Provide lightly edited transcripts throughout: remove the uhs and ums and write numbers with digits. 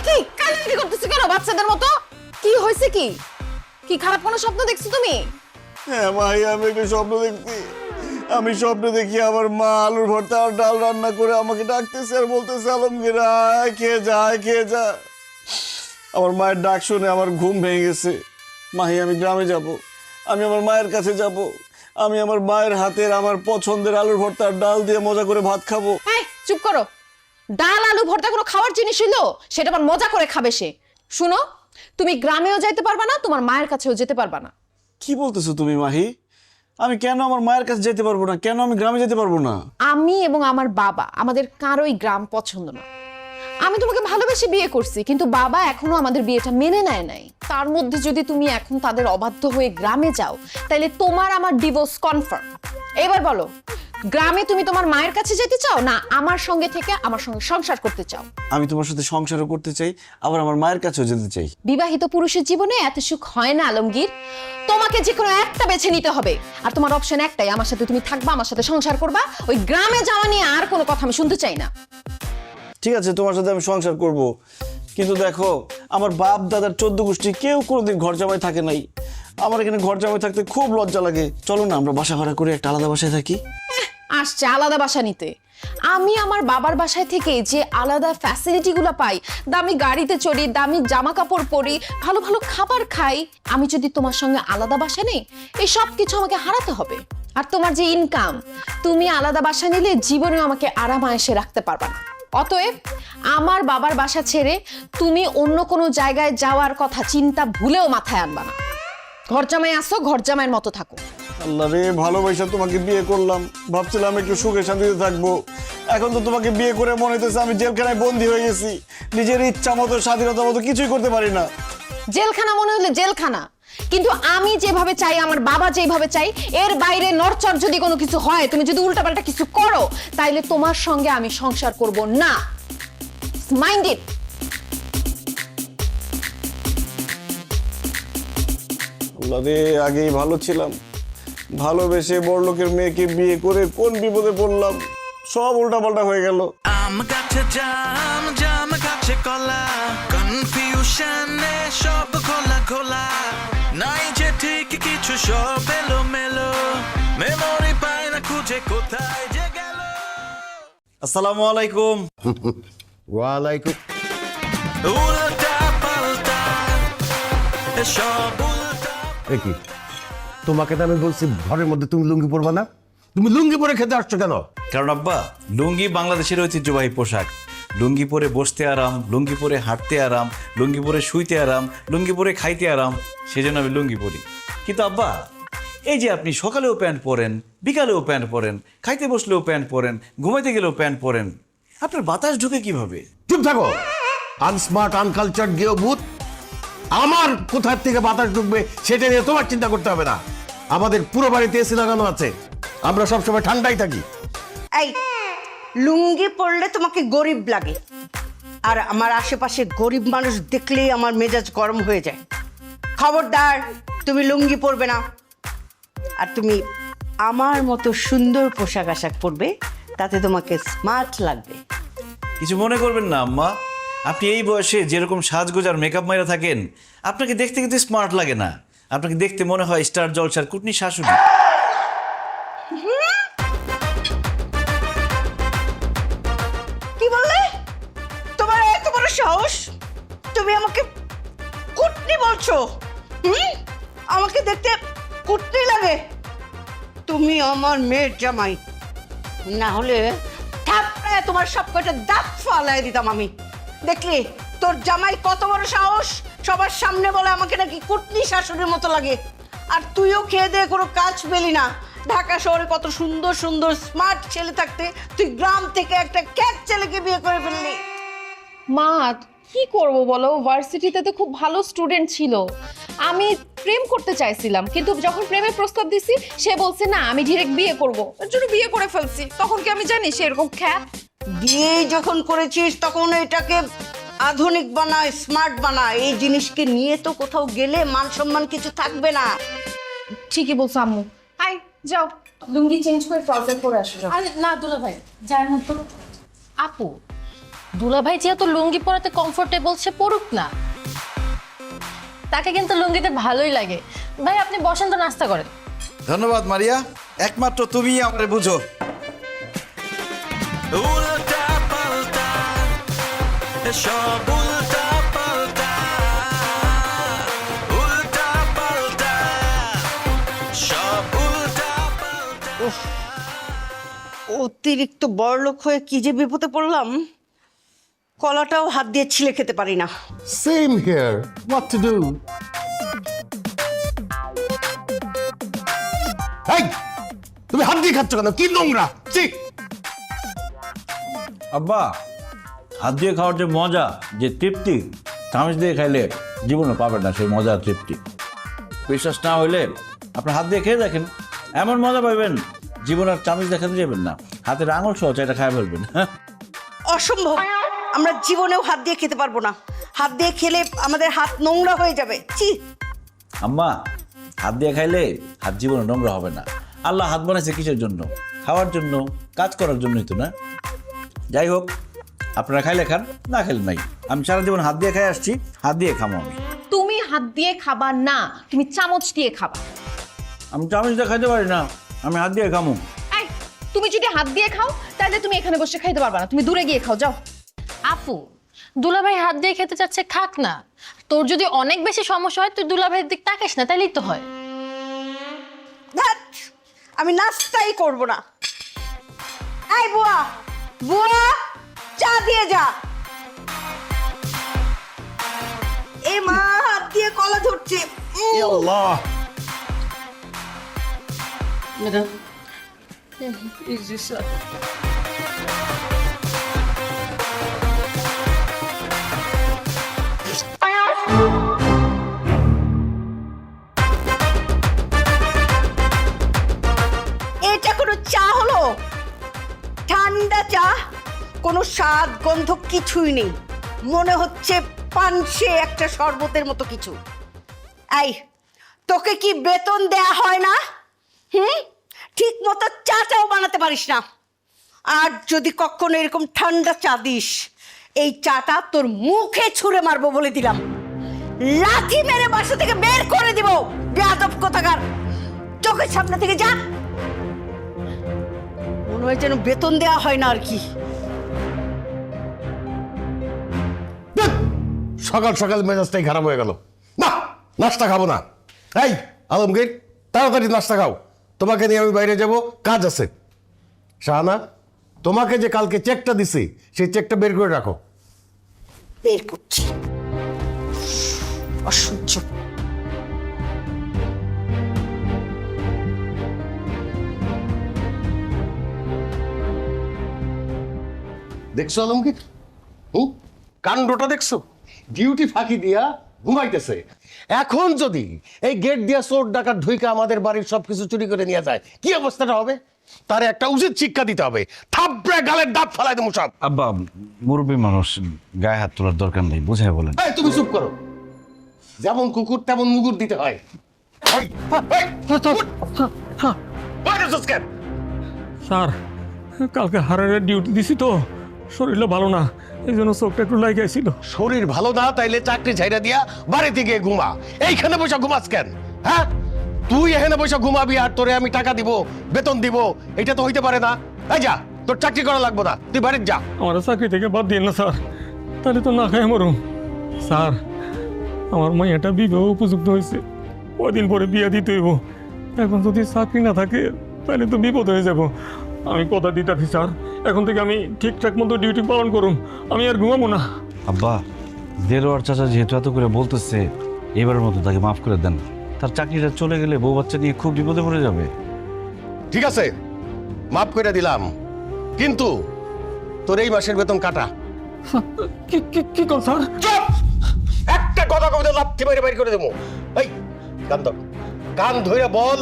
কি কান্নাকাটি করতেছো কেন বাচ্চাদের মতো? কি হয়েছে? কি কি খারাপ কোনো স্বপ্ন দেখছো তুমি? হ্যাঁ ভাই, আমি একটা স্বপ্ন দেখছি। আমি স্বপ্নে দেখি আমার মা আলুর ভর্তা আর ডাল রান্না করে আমাকে ডাকতেছে আর বলতেছে, আলমগীর আয় খেয়ে যা, খেয়ে যা। আমার মায়ের ডাক শুনে আমার ঘুম ভেঙে গেছে। মাহি, আমি গ্রামে যাব, আমি আমার মায়ের কাছে যাব, আমি আমার মায়ের হাতের আমার পছন্দের আলুর ভর্তা আর ডাল দিয়ে মজা করে ভাত খাবো। এই চুপ করো। ডাল আলু ভর্তা কোনো খাওয়ার জিনিস হইলো? সেটা আবার মজা করে খাবে সে। শুনো, তুমি গ্রামেও যাইতে পারবা না, তোমার মায়ের কাছেও যেতে পারবা না। কি বলতেছো তুমি মাহি? আমি কেন আমার মায়ের কাছে যেতে পারবো না? কেন আমি গ্রামে যেতে পারবো না? আমি এবং আমার বাবা আমাদের কারোই গ্রাম পছন্দ না। আমি তোমাকে ভালোবেসে বিয়ে করছি, কিন্তু বাবা এখনো আমাদের বিয়েটা মেনে নেয় নাই। তার মধ্যে যদি তুমি এখন তাদের অবাধ্য হয়ে গ্রামে যাও, তাহলে তোমার আমার ডিভোর্স কনফার্ম। এবার বলো, গ্রামে তুমি তোমার মায়ের কাছে যেতে চাও, না আমার সঙ্গে থেকে আমার সঙ্গে সংসার করতে চাও? আমি তোমার সাথে সংসারও করতে চাই, আবার আমার মায়ের কাছেও যেতে চাই। বিবাহিত পুরুষের জীবনে এত সুখ হয় না আলমগীর। তোমাকে যে কোনো একটা বেছে নিতে হবে, আর তোমার অপশন একটাই, আমার সাথে তুমি থাকবা, আমার সাথে সংসার করবা। ওই গ্রামে যাওয়া নিয়ে আর কোনো কথা আমি শুনতে চাই না। ঠিক আছে, তোমার সাথে আমি সংসার করব, কিন্তু দেখো, আমার বাপ দাদার 14 গোষ্ঠী কেউ কোনোদিন ঘর জামাই থাকে নাই। আমার এখানে ঘর জামাই থাকতে খুব লজ্জা লাগে। চলো না আমরা বাসা ভাড়া করে একটা আলাদা বাসায় থাকি। আসছে আলাদা বাসা নিতে। আমি আমার বাবার বাসায় থেকে যে আলাদা ফ্যাসিলিটি গুলো পাই, দামি গাড়িতে চড়ি, দামি জামা কাপড় পরি, ভালো ভালো খাবার খাই, আমি যদি তোমার সঙ্গে আলাদা বাসা নেই, এই সব কিছু আমাকে হারাতে হবে। আর তোমার যে ইনকাম, তুমি আলাদা বাসা নিলে জীবনে আমাকে আরামায়েশে রাখতে পারবা না। অতএব আমার বাবার বাসা ছেড়ে তুমি অন্য কোনো জায়গায় যাওয়ার কথা চিন্তা ভুলেও মাথায় আনবা না। ঘর জামাই আসো, ঘর জামাইয়ের মতো থাকো। আল্লাহ রে, ভালোবাসা তোমাকে বিয়ে করলাম, ভাবছিলাম একটু সুখে শান্তিতে থাকবো। এখন তো তোমাকে বিয়ে করে মনে হইতেছে আমি জেলখানায় বন্দী হয়ে গেছি। নিজের ইচ্ছা মতো, স্বাধীনতা মতো কিছুই করতে পারি না। জেলখানা মনে হলে জেলখানা, কিন্তু আমি যেভাবে চাই, আমার বাবা যেভাবে চাই, এর বাইরে নড়চড় যদি কোনো কিছু হয়, তুমি যদি উল্টাপাল্টা কিছু করো, তাইলে তোমার সঙ্গে আমি সংসার করব না। Mind it. আল্লাহ রে, আগেই ভালো ছিলাম, ভালোবেসে বড়লোকের মেয়েকে বিয়ে করে কোন বিপদে পড়লাম। সব উল্টাপাল্টা হয়ে গেল। আম গাছে জাম, জাম গাছে কলা, কনফিউশনে সব খোলা খোলা, নাই যে ঠিক কিছু, সব এলো মেলো, মেমোরি পায় না খুঁজে কোথায় যে গেল। আসসালামু আলাইকুম। ওয়ালাইকুম। উল্টা পাল্টা সব উল্টা। কি তোমাকে তো আমি বলছি ঘরের মধ্যে তুমি লুঙ্গি পরবা না, তুমি লুঙ্গি পরে খেতে আসছো কেন? কারণ আব্বা, লুঙ্গি বাংলাদেশের ঐতিহ্যবাহী পোশাক। লুঙ্গি পরে বসতে আরাম, লুঙ্গি পরে হাঁটতে আরাম, লুঙ্গি পরে শুইতে আরাম, লুঙ্গি পরে খাইতে আরাম, সেজন্য আমি লুঙ্গি পরি। কিন্তু আব্বা, এই যে আপনি সকালেও প্যান্ট পরেন, বিকালেও প্যান্ট পরেন, খাইতে বসলেও প্যান্ট পরেন, ঘুমাইতে গেলেও প্যান্ট পরেন, আপনার বাতাস ঢুকে কিভাবে? চুপ থাকো, আনস্মার্ট আনকালচার গেও ভূত। আমার কোথার থেকে বাতাস ঢুকবে সেটা নিয়ে তোমার চিন্তা করতে হবে না। আমাদের পুরো বাড়িতে এসি লাগানো আছে, আমরা সবসময় ঠান্ডাই থাকি। এই লুঙ্গি পরলে তোমাকে গরিব লাগে, আর আমার আশেপাশে গরিব মানুষ দেখলেই আমার মেজাজ গরম হয়ে যায়। খবরদার, তুমি লুঙ্গি পরবে না। আর তুমি আমার মতো সুন্দর পোশাক আশাক পরবে, তাতে তোমাকে স্মার্ট লাগবে। কিছু মনে করবেন না আম্মা, আপনি এই বয়সে যেরকম সাজগোজ আর মেকআপ মাইরা থাকেন, আপনাকে দেখতে কিন্তু স্মার্ট লাগে না। আপনাকে দেখতে মনে হয় স্টার জলসার কুটনি শাশুড়ি। কি বললে? তোমার এত বড় সাহস, তুমি আমাকে কুটনি বলছো? আমাকে দেখতে কুটনি লাগে? তুমি আমার মেয়ের জামাই, না হলে থাপড়ায় তোমার সব কটা দাঁত ফালাই দিতাম আমি। দেখলি তোর জামাই কত বড় সাহস, সবার সামনে বলে আমাকে নাকি কুটনি শাশুড়ির মতো লাগে। আর তুইও খেয়ে দিয়ে কোনো কাজ পেলি না। ঢাকা শহরে কত সুন্দর সুন্দর স্মার্ট ছেলে থাকতে তুই গ্রাম থেকে একটা ক্যাট ছেলেকে বিয়ে করে ফেললি। মা, কি করব বলো, ভার্সিটিতে তো খুব ভালো স্টুডেন্ট ছিল। আমি প্রেম করতে চাইছিলাম, কিন্তু যখন প্রেমের প্রস্তাব দিছি, সে বলছে না, আমি ডিরেক্ট বিয়ে করব। এর জন্য বিয়ে করে ফেলছি। তখন কি আমি জানি সে এরকম খ্যাত? বিয়ে যখন করেছিস তখন এটাকে আধুনিক বানা, স্মার্ট বানা, এই জিনিসকে নিয়ে তো কোথাও গেলে মান সম্মান কিছু থাকবে না। ঠিকই বলছো আম্মু। হাই যাও, লুঙ্গি চেঞ্জ করে ট্রাউজার পরে আসো যাও। আরে না দুলা ভাই যার মতো। আপু, দুলা ভাই যেহেতু লুঙ্গি পরাতে কমফোর্টেবল, সে পড়ুক না। তাকে কিন্তু লুঙ্গিতে ভালোই লাগে। ভাই আপনি বসেন তো, নাস্তা করেন। ধন্যবাদ মারিয়া, একমাত্র তুমিই আমারে বুঝো। উল্টা পাল্টা সব উল্টা পাল্টা উল্টা পাল্টা সব উল্টা পাল্টা অতিরিক্ত বড়লোক হয়ে কি যে বিপদে পড়লাম, কলাটাও হাত দিয়ে ছিলে খেতে পারি না। Same here, what to do? এই তুমি হাত দিয়ে খাচ্ছ কেন? কি নোংরা! ছি! আব্বা, হাত দিয়ে খাওয়ার যে মজা, যে তৃপ্তি, চামচ দিয়ে খাইলে জীবনে পাবেন না সেই মজার তৃপ্তি। বিশ্বাস না হইলে আপনার হাত দিয়ে খেয়ে দেখেন, এমন মজা পাবেন জীবন আর চামচ দেখাতে যাবেন না, হাতের আঙুল সহ এটা খায় ফেলবেন। অসম্ভব, আমরা জীবনেও হাত দিয়ে খেতে পারবো না। হাত দিয়ে খেলে আমাদের হাত নোংরা হয়ে যাবে। ছি! আম্মা, হাত দিয়ে খাইলে হাত জীবনে নোংরা হবে না। আল্লাহ হাত বানাইছে কিসের জন্য? খাওয়ার জন্য, কাজ করার জন্যই তো না? যাই হোক, আপনারা খাইলে খান, না খেলে নাই। আমি সারা জীবন হাত দিয়ে খাই আসছি, হাত দিয়ে খাবো আমি। তুমি হাত দিয়ে খাবা না, তুমি চামচ দিয়ে খাবা। আমি চামচ দিয়ে খাইতে পারি না, আমি হাত দিয়ে খামো। এই, তুমি যদি হাত দিয়ে খাও তাহলে তুমি এখানে বসে খাইতে পারবা না, তুমি দূরে গিয়ে খাও যাও। আপু, দুলা ভাই হাত দিয়ে খেতে চাচ্ছে, খাক না। তোর যদি অনেক বেশি সমস্যা হয় তুই দুলা ভাইয়ের দিক তাকাস না, তাইলেই তো হয়। ধ্যাৎ, আমি নাস্তাই করব না। এই বুয়া, বুয়া, চা দিয়ে যা। এ মা, হাত দিয়ে কলা ধরছে। আল্লাহ! এটা কোনো চা হলো? ঠান্ডা চা, কোনো স্বাদ গন্ধ কিছুই নেই। মনে হচ্ছে পানসে একটা শরবতের মতো কিছু। এই, তোকে কি বেতন দেয়া হয় না? ঠিক মতো চাটাও বানাতে পারিস না। আর যদি কখনো এরকম ঠান্ডা চা দিস, এই চাটা তোর মুখে ছুঁড়ে মারবো বলে দিলাম। লাথি মেরে বাসা থেকে বের করে দিব। বেয়াদব কোথাকার, চোখের সামনে থেকে যা। মনে হয় যেন বেতন দেয়া হয় না আর কি। সকাল সকাল মেজাজটাই খারাপ হয়ে গেল। না, নাস্তা খাবো না। এই আলমগীর, তাড়াতাড়ি নাস্তা খাও, তোমাকে নিয়ে আমি বাইরে যাব, কাজ আছে। শাহানা, তোমাকে যে কালকে চেকটা দিছি সেই চেকটা বের করে রাখো। বের করছি। অসহ্য। দেখছো আলমগীর? কাণ্ডটা দেখছো? ডিউটি ফাঁকি দিয়া ঘুমাইতেছে। এখন যদি এই গেট দিয়া চোর ডাকাত ঢুইকা আমাদের বাড়ির সবকিছু চুরি করে নিয়ে যায়, কি অবস্থাটা হবে? তার একটা উচিত শিক্ষা দিতে হবে। থাপড়ে গালের দাঁত ফালাই দেবো সব। আব্বা, মুরব্বী মানুষ, গায়ে হাত তোলার দরকার নেই, বুঝাই বলেন। এই, তুমি চুপ করো। যেমন কুকুর তেমন মুগুর দিতে হয়। এই, এই, উঠ। বাইরে যাস কেন? স্যার, কালকে হারের ডিউটি দিছি তো, শরীরটা ভালো না, এই জন্য চোখটা একটু লাগাইছিল। শরীর ভালো না তাইলে চাকরি ছাইড়া দিয়া বাড়িতে গিয়ে ঘুমা। এইখানে বসে ঘুমাস কেন? হ্যাঁ, তুই এখানে বসে ঘুমাবি আর তোরে আমি টাকা দিব, বেতন দিব, এটা তো হইতে পারে না। এই যা, তোর চাকরি করা লাগবো না, তুই বাড়িতে যা। আমার চাকরি থেকে বাদ দিন না স্যার, তাহলে তো না খাই মরুম। স্যার, আমার মাইয়াটা বিবাহ উপযুক্ত হয়েছে, কদিন পরে বিয়ে দিতে হইব। এখন যদি চাকরি না থাকে তাহলে তো বিপদ হয়ে যাব। আমি কথা দিতেছি স্যার, এখন থেকে আমি ঠিকঠাক মতো ডিউটি পালন করুম, আমি আর ঘুমাবো না। আব্বা, দেলোয়ার চাচা যেহেতু এত করে বলতেছে, এবারের মতো তাকে মাফ করে দেন। তার চাকরিটা চলে গেলে বউ বাচ্চা নিয়ে খুব বিপদে পড়ে যাবে। ঠিক আছে, মাফ করে দিলাম, কিন্তু তোর এই মাসের বেতন কাটা। কি কল স্যার? চুপ! একটা কথা কবিতা লাথি মেরে বাইর করে দেবো। এই কান ধর, কান ধরে বল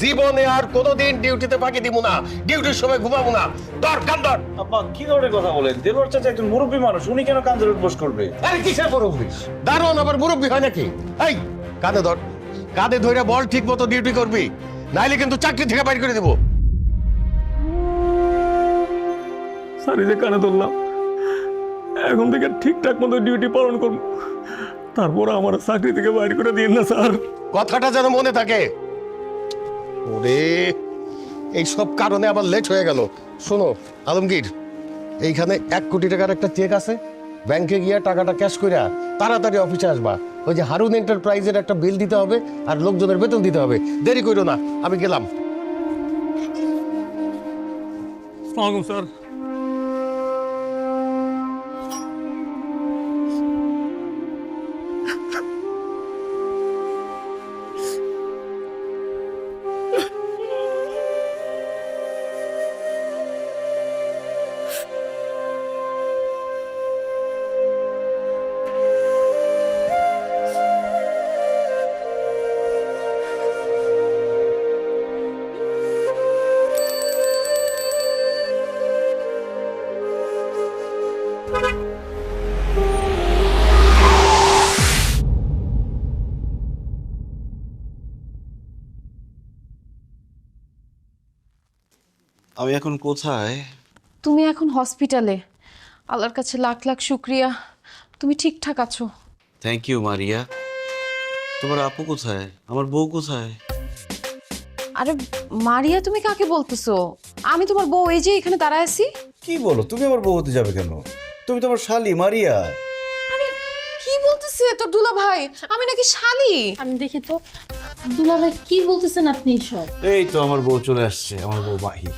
জীবনে আর কোনোদিন ডিউটিতে ফাঁকি দিব না, ডিউটির সময় ঘুমাবো না। ধর কান ধর। আব্বা কি ধরনের কথা বলেন? দেলোয়ার চাচা একজন মুরব্বী মানুষ, উনি কেন কান্দে উঠবোস করবে? আরে কিসের মুরব্বী? দারোয়ান আবার মুরব্বী হয় নাকি? এই কাঁধে ধর, কাঁধে ধরে বল, ঠিক মতো ডিউটি করবি, নাইলে কিন্তু চাকরি থেকে বাইর করে দেবো। স্যার এই যে কানে ধরলাম, এখন থেকে ঠিকঠাক মতো ডিউটি পালন করবো, তারপর আমার চাকরি থেকে বাইর করে দিন না স্যার। কথাটা যেন মনে থাকে। ওরে এই সব কারণে আবার লেট হয়ে গেল। শোনো আলমগীর, এইখানে 1 কোটি টাকার একটা চেক আছে, ব্যাংকে গিয়া টাকাটা ক্যাশ কইরা তাড়াতাড়ি অফিসে আসবা। ওই যে হারুন এন্টারপ্রাইজের একটা বিল দিতে হবে আর লোকজনের বেতন দিতে হবে। দেরি কইরো না, আমি গেলাম। আসসালামু আলাইকুম স্যার। আমি এখন কোথায়? তুমি এখন হসপিটালে। আল্লাহর কাছে লাখ লাখ শুক্রিয়া, তুমি ঠিকঠাক আছো। Thank you Maria. তোমার আপু কোথায়? আমার বউ কোথায়? আরে মারিয়া, তুমি কাকে বলতেছো? আমি তোমার বউ, এই যে এখানে দাঁড়ায় আছি। কি বলো? তুমি আমার বউ হতে যাবে কেন? তুমি তো আমার শালি মারিয়া। আরে কি বলতেছে তোর দুলা ভাই? আমি নাকি শালি? আমি দেখি তো দুলা ভাই কি বলতেছেন আপনি সব? এই তো আমার বউ চলে আসছে, আমার বউ মাহি।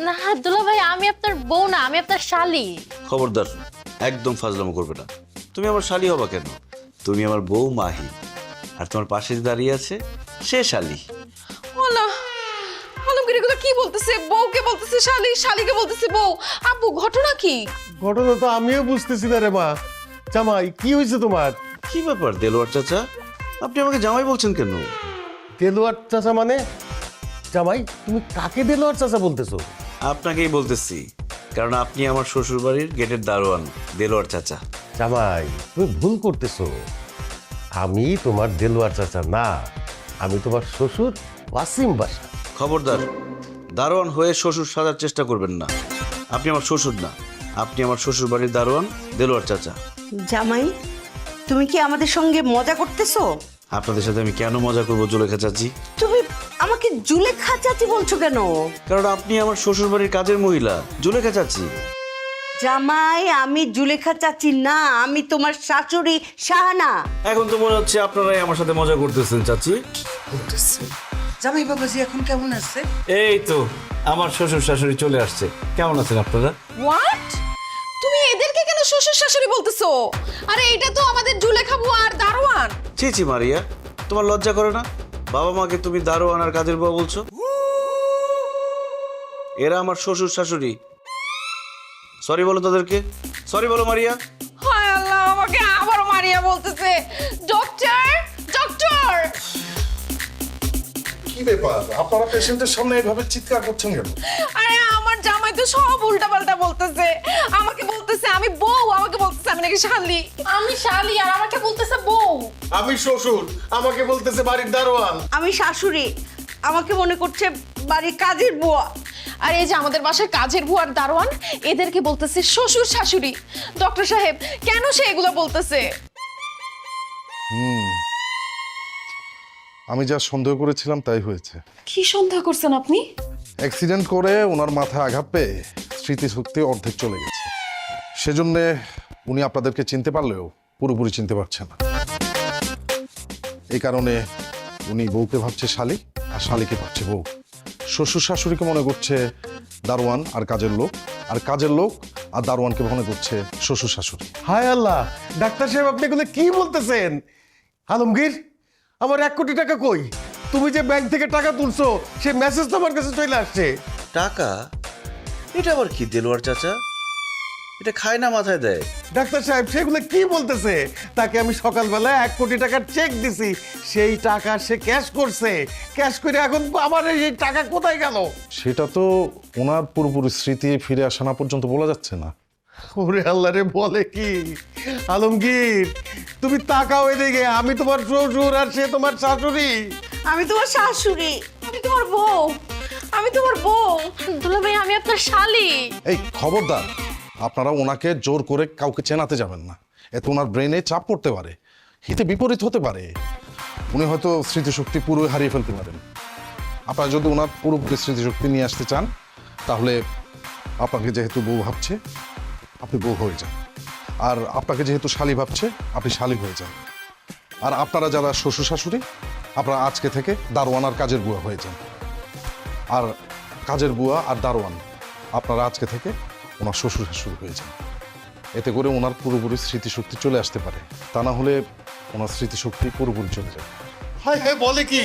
না দুলা ভাই, আমি আপনার বউ না, আমি আপনার শালি। খবরদার, একদম ফাজলামো করবে না। তুমি আমার শালি হবা কেন? তুমি আমার বউ মাহি, আর তোমার পাশে যে দাঁড়িয়ে আছে সে শালি। ওলা আলমগীর এগুলো কি বলতেছে? বউকে বলতেছে শালি, শালিকে বলতেছে বউ। আব্বু ঘটনা কি? ঘটনা তো আমিও বুঝতেছি না রে মা। জামাই কি হয়েছে তোমার? কি ব্যাপার দেলোয়ার চাচা, আপনি আমাকে জামাই বলছেন কেন? দেলোয়ার চাচা মানে? জামাই তুমি কাকে দেলোয়ার চাচা বলতেছো? আপনাকেই বলতেছি, কারণ আপনি আমার শ্বশুর বাড়ির গেটের দারোয়ান দেলোয়ার চাচা। জামাই তুমি ভুল করতেছো। আমি তোমার দেলোয়ার চাচা না, আমি তোমার শ্বশুর ওয়াসিম বাসা। খবরদার, দারোয়ান হয়ে শ্বশুর সাজার চেষ্টা করবেন না। আপনি আমার শ্বশুর না, আপনি আমার শ্বশুর বাড়ির দারোয়ান দেলোয়ার চাচা। জামাই, তুমি কি আমাদের সঙ্গে মজা করতেছো? আপনাদের সাথে আমি কেন মজা করবো জুলেখা চাচি? তুমি আমাকে জুলেখা চাচি বলছো কেন? কারণ আপনি আমার শ্বশুর বাড়ির কাজের মহিলা জুলেখা চাচি। জামাই, আমি জুলেখা চাচি না, আমি তোমার শাশুড়ি শাহানা। এখন তো মনে হচ্ছে আপনারাই আমার সাথে মজা করতেছেন চাচি। জামাই বাবাজি এখন কেমন আছে? এই তো আমার শ্বশুর শাশুড়ি চলে আসছে। কেমন আছেন আপনারা? হোয়াট? তুমি এদেরকে কেন শ্বশুর শাশুড়ি বলতেছো? আরে এটা তো আমাদের জুলেখা বুয়া আর দারোয়ান। ছি ছি মারিয়া, তোমার লজ্জা করে না? বাবা মাকে তুমি দারোয়ান আর কাজের বউ বলছো? এরা আমার শ্বশুর শাশুড়ি। সরি বলো তাদেরকে, সরি বলো মারিয়া। হায় আল্লাহ, আমাকে আবার মারিয়া বলতেছে। Doctor, doctor! কি ব্যাপার, আপনারা পেশেন্টের সামনে এভাবে চিৎকার করছেন কেন? আরে আমার জামাই তো সব উল্টাপাল্টা বলতেছে। আমাকে বলতেছে আমি বউ, আমাকে বলতেছে আমি নাকি শালি। আমি শালি আর আমাকে বলতেছে বউ। আমি শ্বশুর, আমাকে বলতেছে বাড়ির দারোয়ান। আমি শাশুড়ি, আমাকে মনে করছে বাড়ির কাজের বুয়া। আর এই যে আমাদের বাসায় কাজের বুয়ার দারোয়ান, এদেরকে বলতেছে শ্বশুর শাশুড়ি। ডক্টর সাহেব, কেন সে এগুলো বলতেছে? আমি যা সন্দেহ করেছিলাম তাই হয়েছে। কি সন্দেহ করছেন আপনি? অ্যাক্সিডেন্ট করে ওনার মাথায় আঘাত পেয়ে স্মৃতিশক্তি অর্ধেক চলে গেছে। সেজন্যে উনি আপনাদেরকে চিনতে পারলেও পুরোপুরি চিনতে পারছে না। এই কারণে উনি বউকে ভাবছে শালি আর শালিকে ভাবছে বউ। শ্বশুর শাশুড়িকে মনে করছে দারোয়ান আর কাজের লোক, আর কাজের লোক আর দারোয়ানকে মনে করছে শ্বশুর শাশুড়ি। হায় আল্লাহ, ডাক্তার সাহেব আপনি এগুলো কি বলতেছেন? আলমগীর, আমার 1 কোটি টাকা কই? তুমি যে ব্যাংক থেকে টাকা তুলছো সে মেসেজ তো আমার কাছে চলে আসছে। টাকা? এটা আবার কি দেলোয়ার চাচা? এটা খায় না মাথায় দেয়। ডাক্তার সাহেব সেগুলো কি বলতেছে? তাকে আমি সকালবেলা 1 কোটি টাকার চেক দিছি, সেই টাকা সে ক্যাশ করছে। ক্যাশ করে এখন আমার এই টাকা কোথায় গেল? সেটা তো ওনার পুরোপুরি স্মৃতি ফিরে আসা না পর্যন্ত বলা যাচ্ছে না। ওরে আল্লাহ রে, বলে কি? আলমগীর, তুমি তাকাও এদিকে, আমি তোমার শ্বশুর আর সে তোমার শাশুড়ি। আমি তোমার শাশুড়ি। আমি তোমার বউ, আমি তোমার বউ। দুলা ভাই আমি আপনার শালি। এই খবরদার, আপনারা ওনাকে জোর করে কাউকে চেনাতে যাবেন না। এতে ওনার ব্রেনে চাপ পড়তে পারে, হিতে বিপরীত হতে পারে। উনি হয়তো স্মৃতিশক্তি পুরোই হারিয়ে ফেলতে পারেন। আপনারা যদি ওনার পুরোপুরি স্মৃতিশক্তি নিয়ে আসতে চান, তাহলে আপনাকে যেহেতু বউ ভাবছে, আপনি বউ হয়ে যান। আর আপনাকে যেহেতু শালি ভাবছে, আপনি শালি হয়ে যান। আর আপনারা যারা শ্বশুর শাশুড়ি, আপনারা আজকে থেকে দারোয়ান আর কাজের বুয়া হয়ে যান। আর কাজের বুয়া আর দারোয়ান আপনারা আজকে থেকে ওনার শ্বশুর শাশুড়ি হয়ে যান। এতে করে ওনার পুরোপুরি স্মৃতিশক্তি চলে আসতে পারে, তা না হলে ওনার স্মৃতিশক্তি পুরোপুরি চলে যাবে। হায় হায়, বলে কি?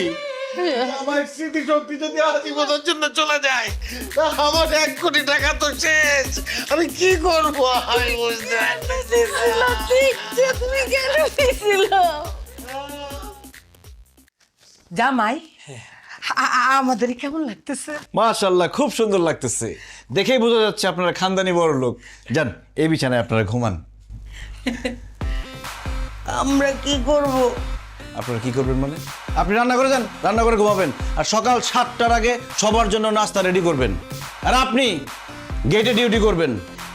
আমার স্মৃতিশক্তি যদি আজীবনের জন্য চলে যায়, তা আমার 1 কোটি টাকা তো শেষ। আমি কি করবো? আমি বুঝতে পারতেছি না। তুমি কেন দিছিল জামাই? আমাদের কেমন লাগতেছে? মাশাআল্লাহ, খুব সুন্দর লাগতেছে। দেখেই বোঝা যাচ্ছে আপনারা খানদানি বড় লোক। যান, এই বিছানায় আপনারা ঘুমান। আমরা কি করব? আপনারা কি করবেন মানে? আপনি রান্না করে যান, রান্না করে ঘুমাবেন। আর সকাল 7টার আগে সবার জন্য নাস্তা রেডি করবেন। আর আপনি গেটে ডিউটি করবেন।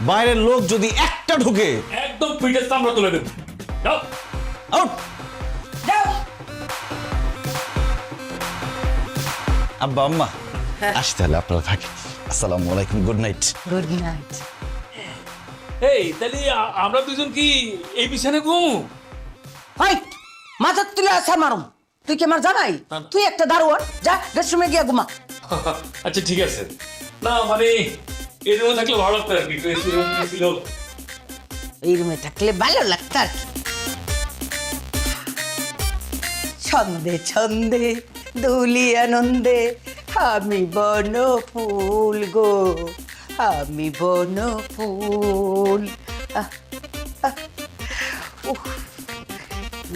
বাইরের লোক যদি একটা ঢুকে, একদম পিঠে চামড়া তুলে দেব। যাও। আউট। যাও। আব্বা আম্মা আসি তাহলে, আপনারা থাকেন। আসসালামু আলাইকুম, গুড নাইট। Good night. এই তাহলে আমরা দুজন কি এই বিছানে ঘুমু? হাই, মাথা তুলে আসা মারুম। তুই কি আমার জামাই? তুই একটা দারোয়ান, যা রেস্টরুমে গিয়া ঘুমা। আচ্ছা ঠিক আছে। না মানে এই রুমে থাকলে ভালো লাগতো আর কি। একটু এসি রুম ছিল। এই রুমে থাকলে ভালো লাগতো আর কি। ছন্দে ছন্দে দুলি আনন্দে আমি বন ফুল গো, আমি বন ফুল।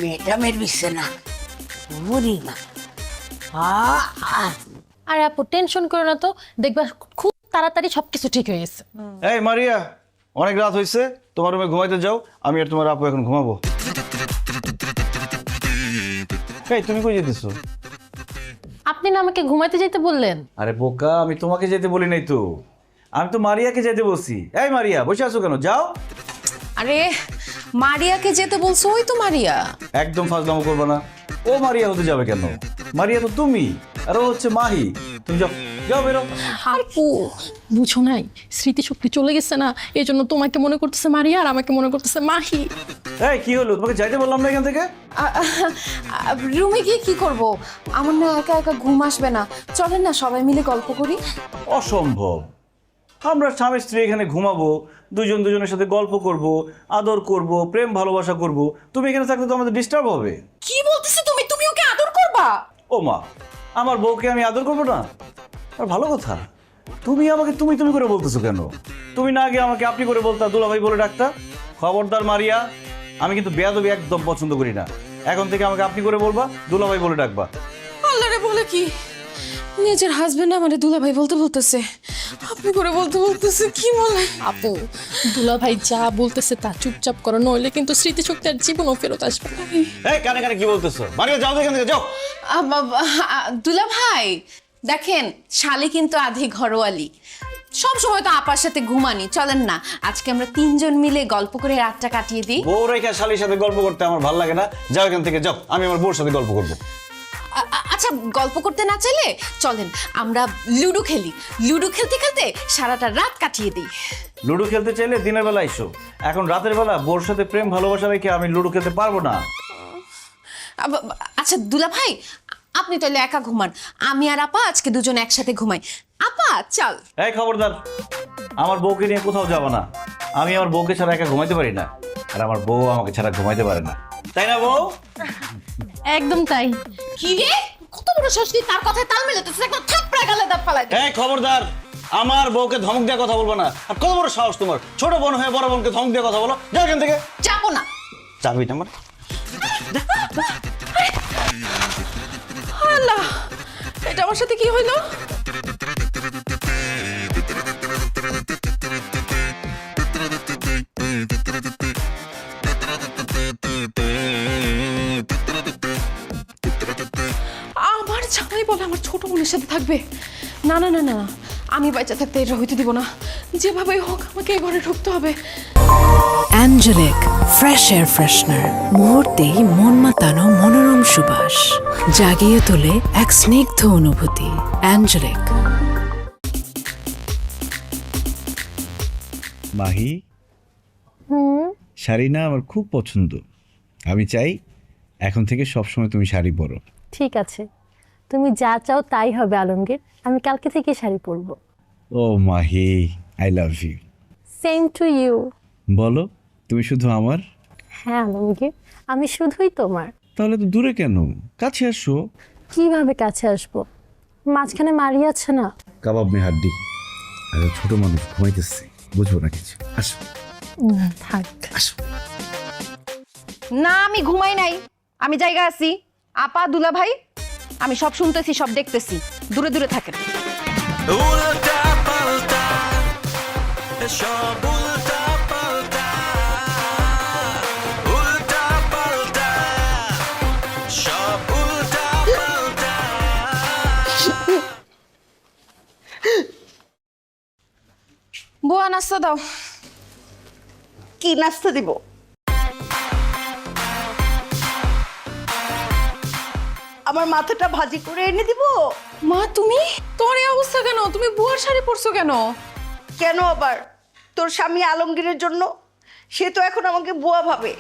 ম্যাডামের বিছানা বুড়ি মা। আরে আপু টেনশন করো না তো, দেখবা খুব তাড়াতাড়ি সবকিছু ঠিক হয়ে গেছে। এই মারিয়া, অনেক রাত হয়েছে, তোমার রুমে ঘুমাইতে যাও। আমি আর তোমার আপু এখন ঘুমাবো। এই তুমি কই যেতেছো? আপনি না আমাকে ঘুমাইতে যেতে বললেন। আরে বোকা, আমি তোমাকে যেতে বলি নাই তো, আমি তো মারিয়াকে যেতে বলছি। এই মারিয়া, বসে আছো কেন? যাও। আরে মারিয়াকে যেতে বলছো? ওই তো মারিয়া। একদম ফাজলামো করবে না। ও মারিয়া হতে যাবে কেন? মারিয়া তো তুমি, আর ও হচ্ছে মাহি। তুমি যাও, যাও বেরো। আপু বুঝো নাই, স্মৃতিশক্তি চলে গেছে না, এই জন্য তোমাকে মনে করতেছে মারিয়া আর আমাকে মনে করতেছে মাহি। এই কি হলো? তোমাকে যাইতে বললাম না এখান থেকে? রুমে গিয়ে কি করব? আমার না একা একা ঘুম আসবে না। চলেন না সবাই মিলে গল্প করি। অসম্ভব। আমরা স্বামী স্ত্রী এখানে ঘুমাবো, দুজন দুজনের সাথে গল্প করব, আদর করব, প্রেম ভালোবাসা করব। তুমি এখানে থাকলে তো আমাদের ডিস্টার্ব হবে। কি বলতেছো তুমি? তুমি ওকে আদর করবা? ও মা, আমার বউকে আমি আদর করবো না? আর ভালো কথা, তুমি আমাকে তুমি তুমি করে বলতেছো কেন? তুমি না আগে আমাকে আপনি করে বলতা, দুলাভাই বলে ডাকতা। খবরদার মারিয়া, আমি কিন্তু বেয়াদবি একদম পছন্দ করি না। এখন থেকে আমাকে আপনি করে বলবা, দুলাভাই বলে ডাকবা। আল্লাহরে, বলে কি? নিজের হাজবেন্ড আমারে দুলাভাই বলতে বলতেছে, আপনি করে বলতে বলতেছে। কি বলে? আপু দুলা ভাই যা বলতেছে তা চুপচাপ করো, নইলে কিন্তু স্মৃতিশক্তি আর জীবনও ফেরত আসবে না। এই কানে কানে কি বলতেছো? মারিয়া যাও তো এখান থেকে, যাও। দুলাভাই দেখেন, শালি কিন্তু আধি ঘরোয়ালি। সব সময় তো আপার সাথে ঘুমানি। চলেন না আজকে আমরা 3 জন মিলে গল্প করে রাতটা কাটিয়ে দিই। বউ রেখা শালির সাথে গল্প করতে আমার ভালো লাগে না। যাও এখান থেকে, যাও। আমি আমার বউর সাথে গল্প করবো। আচ্ছা, গল্প করতে না চাইলে চলেন আমরা লুডো খেলি। লুডো খেলতে খেলতে সারাটা রাত কাটিয়ে দিই। লুডো খেলতে চাইলে দিনের বেলা এসো। এখন রাতের বেলা বউর সাথে প্রেম ভালোবাসা রেখে আমি লুডো খেলতে পারবো না। আচ্ছা দুলাভাই, আপনি তাহলে একা ঘুমান, আমি আর আপা আজকে দুজন একসাথে ঘুমাই। আপা চল। এই খবরদার, আমার বউকে নিয়ে কোথাও যাবো না। আমি আমার বউকে ছাড়া একা ঘুমাইতে পারি না, আর আমার বউ আমাকে ছাড়া ঘুমাইতে পারে না। তাই না বউ? একদম তাই। কি রে, কত বড় ষষ্ঠী, তার কথায় তাল মেলাতেছে। একবার থাপড়া গালে দাঁত ফালাই দে। এই খবরদার, আমার বউকে ধমক দিয়ে কথা বলবো না। আর কত বড় সাহস তোমার, ছোট বোন হয়ে বড় বোনকে ধমক দিয়ে কথা বলো? যাও এখান থেকে। যাবো না। যাবি না মানে? আল্লাহ, এটা আমার সাথে কি হইলো? আমার জামাই বলে আমার ছোট বোনের সাথে থাকবে? না না না না, আমি বাচ্চা থাকতে এটা হইতে দিব না। যেভাবেই হোক আমাকে এই ঘরে ঢুকতে হবে। অ্যাঞ্জেলিক ফ্রেশ এয়ার ফ্রেশনার, মুহূর্তেই মন মাতানো মনোরম সুবাস, জাগিয়ে তোলে এক স্নিগ্ধ অনুভূতি। অ্যাঞ্জেলিক। মাহি, শাড়ি না আমার খুব পছন্দ। আমি চাই এখন থেকে সবসময় তুমি শাড়ি পরো। ঠিক আছে, তুমি যা চাও তাই হবে আলমগীর। আমি কালকে থেকে শাড়ি পরবো। ও Mahi, I love you. Same to you. বলো, তুমি শুধু আমার? হ্যাঁ আলমগীর, আমি শুধুই তোমার। তাহলে তো দূরে কেন, কাছে আসো। কিভাবে কাছে আসবো? মাঝখানে মারি আছে না। কাবাব মে হাড্ডি। আর ছোট মানুষ ঘুমাইতেছে, বুঝবো না কিছু। আসো থাক। আসো। না, আমি ঘুমাই নাই, আমি জায়গা আছি। আপা, দুলা ভাই, আমি সব শুনতেছি, সব দেখতেছি। দূরে দূরে থাকেন। উল্টা পাল্টা সব উল্টা পাল্টা, উল্টা পাল্টা সব উল্টা পাল্টা। বুয়া, নাস্তা দাও। কি নাস্তা দিব? আমার মাথাটা ভাজি করে এনে দিব? মা, তুমি? তোর এই অবস্থা কেন? তুমি বুয়ার শাড়ি পরছো কেন? কেন আবার? তোর স্বামী আলমগীরের জন্য। সে তো এখন আমাকে বুয়া ভাবে,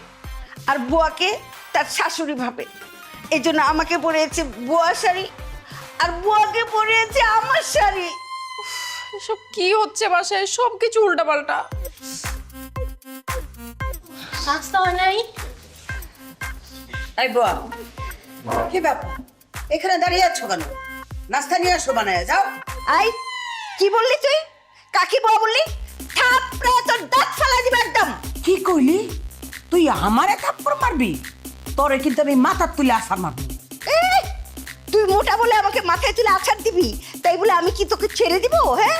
আর বুয়াকে তার শাশুড়ি ভাবে। এই জন্য আমাকে পরিয়েছে বুয়া শাড়ি, আর বুয়াকে পরিয়েছে আমার শাড়ি। এসব কি হচ্ছে বাসায়? সব কিছু উল্টাপাল্টা। নাস্তা হয় নাই? এই বুয়া, কি ব্যাপার? এখানে দাঁড়িয়ে আছো কেন? নাস্তা নিয়ে আসো, বানায় যাও। আই, কি বললি তুই? কাকি বুয়া বললি? থাপড়ে তোর দাঁত ফালাই দিবে একদম। কি কইলি? তুই আমারে থাপ্পড় মারবি? তোরে কিন্তু আমি মাথার তুলে আসার মারবো। এই, তুই মোটা বলে আমাকে মাথায় তুলে আছাড় দিবি, তাই বলে আমি কি তোকে ছেড়ে দিব? হ্যাঁ,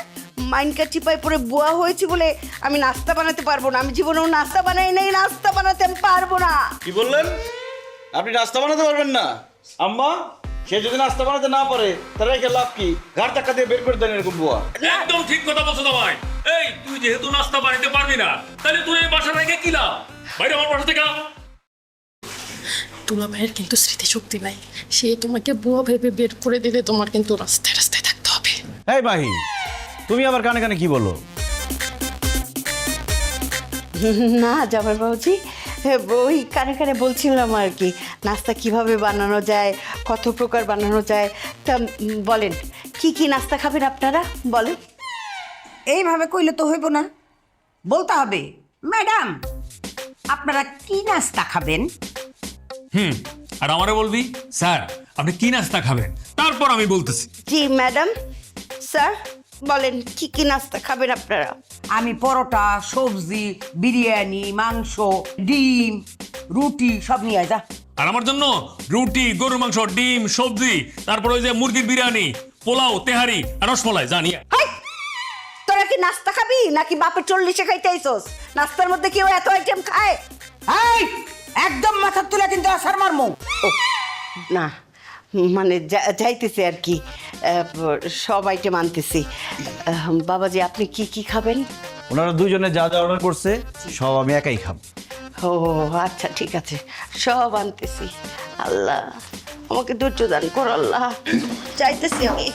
মাইনকা চিপাই পরে বুয়া হয়েছি বলে আমি নাস্তা বানাতে পারবো না? আমি জীবনেও নাস্তা বানাই নাই, নাস্তা বানাতে আমি পারবো না। কি বললেন? আপনি নাস্তা বানাতে পারবেন না? আম্মা, সে যদি নাস্তা বানাতে না পারে তাহলে রেখে লাভ কি? ঘাড় ধাক্কা দিয়ে বের করে দেন এরকম বুয়া। একদম ঠিক কথা বলছো ভাই। এই, তুই যেহেতু নাস্তা বানাতে পারবি না, তাহলে তুই এই বাসা রেখে কি লাভ? বাইরে আমার বাসা থেকে। দুলা ভাইয়ের কিন্তু স্মৃতিশক্তি নাই। সে তোমাকে বুয়া ভেবে বের করে দিলে তোমার কিন্তু রাস্তায় রাস্তায় থাকতে হবে। এই মাহি, তুমি আবার কানে কানে কি বলো? না জামাই বাবুজি, ওই কানে কানে বলছিলাম আর কি, নাস্তা কিভাবে বানানো যায়, কত প্রকার বানানো যায়। তা বলেন, কি কি নাস্তা খাবেন আপনারা? বলেন। এইভাবে কইলে তো হইব না, বলতে হবে ম্যাডাম আপনারা কি নাস্তা খাবেন। আর আমারে বলবি স্যার আপনি কি নাস্তা খাবেন, তারপর আমি বলতেছি। জি ম্যাডাম, স্যার বলেন কি কি নাস্তা খাবেন আপনারা? আমি পরোটা, সবজি, বিরিয়ানি, মাংস, ডিম, রুটি সব নিয়ে যা। আর আমার জন্য রুটি, গরুর মাংস, ডিম, সবজি, তারপর ওই যে মুরগির বিরিয়ানি, পোলাও, তেহারি আর রসমালাই জানি। হাই, তোরা কি নাস্তা খাবি নাকি বাপের 40-এ খাইতে আইছস? নাস্তার মধ্যে কেউ এত আইটেম খায়? এই, একদম মাথার তুলে কিন্তু আসার মারমু। ও না, মানে যাইতেছি আর কি, সব আইটেম আনতেছি। বাবাজি, আপনি কি কি খাবেন? ওনারা দুইজনে যা যা অর্ডার করছে সব আমি একাই খাবো। ও আচ্ছা, ঠিক আছে, সব আনতেছি। আল্লাহ আমাকে ধৈর্য দান কর আল্লাহ, চাইতেছি আমি।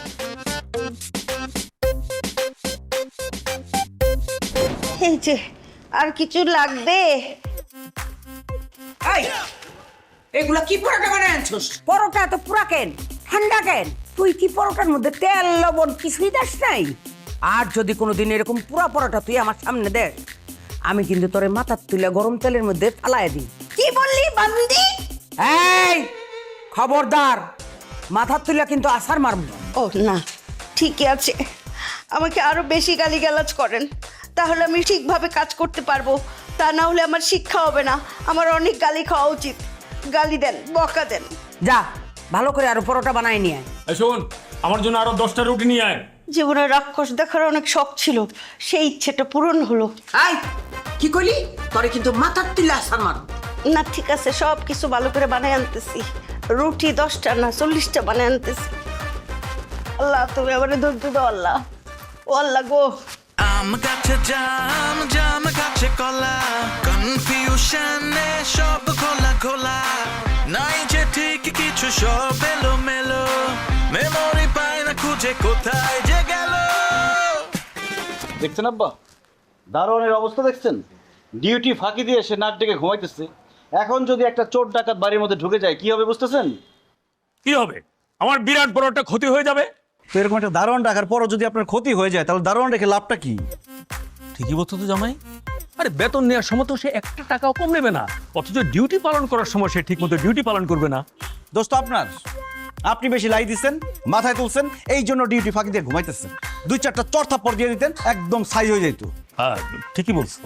এই যে, আর কিছু লাগবে? এই, এগুলা কি পরোটা বানায় আনছস? পরোটা তো পুরা কেন, ঠান্ডা কেন? তুই কি পরোটার মধ্যে তেল লবণ কিছুই দাস নাই? আর যদি কোনোদিন এরকম পুরা পরোটা তুই আমার সামনে দেখ, আমি কিন্তু তোরে মাথার তুলে গরম তেলের মধ্যে ফালায় দিই। কি বললি বান্দি? এই, খবরদার, মাথার তুলে কিন্তু আসার মারব। ও না, ঠিকই আছে, আমাকে আরো বেশি গালিগালাজ করেন, তাহলে আমি ঠিকভাবে কাজ করতে পারবো। তা না হলে আমার শিক্ষা হবে না, আমার অনেক গালি খাওয়া উচিত। গালি দেন, বকা দেন। যা ভালো করে আরো পরোটা বানাই নিয়ে আয়। এই শোন, আমার জন্য আরো 10টা রুটি নিয়ে আয়। জীবনে রাক্ষস দেখার অনেক শখ ছিল, সেই ইচ্ছেটা পূরণ হলো। আই কি কইলি? তোরে কিন্তু মাথার তিলে আসার মার। না ঠিক আছে, সব কিছু ভালো করে বানায় আনতেছি। রুটি 10টা না 40টা বানায় আনতেছি। আল্লাহ তুমি আমার ধৈর্য দাও আল্লাহ। ও আল্লাহ গো, আম গাছে জাম জাম গাছে কলা কনফিউশনে সব খোলা খোলা নাই যে ঠিক কিছু সব এলো মেলো মেমোরি পায় না খুঁজে কোথায় যে গেল। দেখছেন আব্বা, দারোয়ানের অবস্থা দেখছেন? ডিউটি ফাঁকি দিয়ে সে নাক ডেকে ঘুমাইতেছে। এখন যদি একটা চোর ডাকাত বাড়ির মধ্যে ঢুকে যায় কি হবে বুঝতেছেন? কি হবে? আমার বিরাট বড় একটা ক্ষতি হয়ে যাবে। তো এরকম একটা দারোয়ান ডাকার পরও যদি আপনার ক্ষতি হয়ে যায় তাহলে দারোয়ান রেখে লাভটা কি? ঠিকই বলছো তো জামাই। আরে বেতন নেওয়ার সময় তো সে 1 টাকাও কম নেবে না, অথচ ডিউটি পালন করার সময় সে ঠিক মতো ডিউটি পালন করবে না। দোস্ত আপনার, আপনি বেশি লাই দিচ্ছেন, মাথায় তুলছেন, এই জন্য ডিউটি ফাঁকি দিয়ে ঘুমাইতেছেন। 2-4টা চর থাপ্পড় দিয়ে দিতেন, একদম সাই হয়ে যেত। হ্যাঁ ঠিকই বলছো।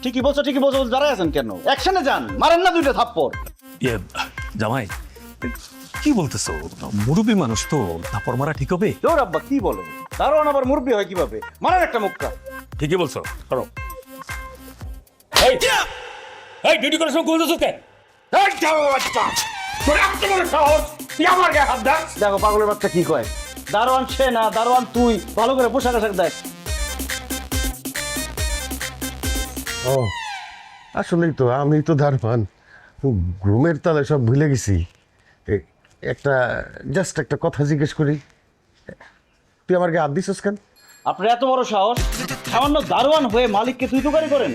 ঠিকই বলছো দাঁড়ায় আছেন কেন? অ্যাকশনে যান, মারেন না 2টা থাপ্পড়। ইয়ে জামাই, কি বলতেছো? মুরব্বী মানুষ তো, থাপ্পড় মারা ঠিক হবে? তোর আব্বা কি বলে? দারোয়ান আবার মুরব্বী হয় কিভাবে? মারেন একটা মুক্কা। ঠিকই বলছো, করো। এই এই ডিউটি করার সময় বলতেছো কেন? এই যাও বাচ্চা, তোর এত বড় সাহস, তুই আমার গায়ে হাত দাস? দেখো পাগলের বাচ্চা কি কয়। দারোয়ান সে না, দারোয়ান তুই। ভালো করে পোশাক আশাক দেখ। ও আসলেই তো আমি তো দারোয়ান, ঘুমের তালে সব ভুলে গেছি। জাস্ট একটা কথা জিজ্ঞেস করি, তুই আমার গায়ে হাত দিছিস কেন? আপনার এত বড় সাহস, সামান্য দারোয়ান হয়ে মালিককে তুই তুকারি করেন?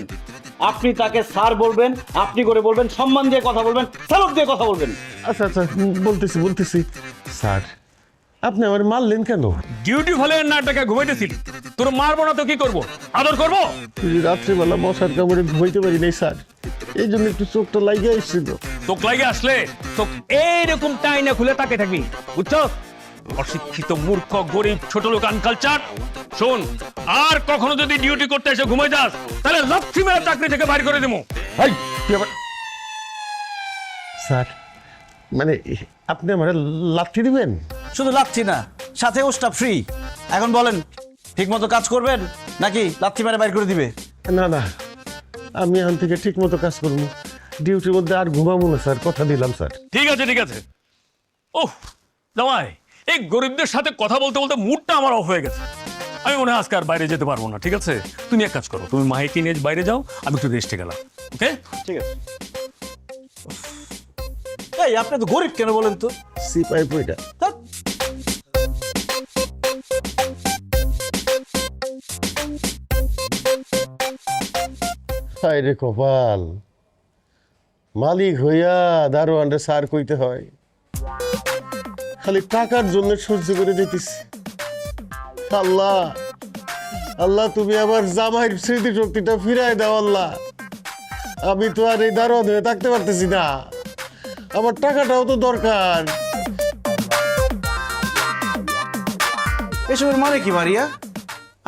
আপনি তাকে স্যার বলবেন, আপনি করে বলবেন, সম্মান দিয়ে কথা বলবেন, স্যালুট দিয়ে কথা বলবেন। আচ্ছা আচ্ছা বলতেছি স্যার, আপনি আমার মারলেন কেন? ডিউটি হলে না টাকা ঘুমাইতেছিলি, তোর মারবো না তো কি করবো? আদর করবো? রাত্রিবেলা মশার কামড়ে ঘুমাইতে পারি নাই স্যার, এই জন্য একটু চোখটা লাগিয়ে এসেছিল। তোক লাগে আসলে তোক এইরকম টাইনে খুলে তাকে থাকবি, বুঝছো? অশিক্ষিত মূর্খ গরিব ছোট লোক আনকালচার। শোন, আর কখনো যদি ডিউটি করতে এসে ঘুমাই যাস তাহলে লক্ষ্মী মেয়ের চাকরি থেকে বাইর করে দেবো। স্যার মানে আপনি আমার লাথি দিবেন? শুধু লাথি না, সাথে ওস্টা ফ্রি। এখন বলেন, ঠিক মতো কাজ করবেন নাকি লাথি মেরে বাইর করে দিবে? না না, আমি এখান থেকে ঠিক মতো কাজ করবো, ডিউটির মধ্যে আর ঘুমাবো না স্যার, কথা দিলাম স্যার। ঠিক আছে ঠিক আছে। ওহ জামাই, এই গরিবদের সাথে কথা বলতে বলতে মুডটা আমার অফ হয়ে গেছে। আমি মনে হয় আজকে আর বাইরে যেতে পারবো না। ঠিক আছে, তুমি এক কাজ করো, তুমি মাহিকে নিয়ে বাইরে যাও, আমি একটু রেস্টে গেলাম। ওকে ঠিক আছে। এই আপনি তো গরিব কেন বলেন তো? সিপাই পয়টা ধ্যাৎ। হায় রে কপাল, মালিক হইয়া দারোয়ানরে সার কইতে হয়, খালি টাকার জন্য সহ্য করে দিতেছি। আল্লাহ আল্লাহ, তুমি আমার জামাইয়ের স্মৃতি শক্তিটা ফিরাই দাও আল্লাহ। আমি তো আর এই দারোয়ান হয়ে থাকতে পারতেছি না, আমার টাকাটাও তো দরকার। এসবের মানে কি মারিয়া?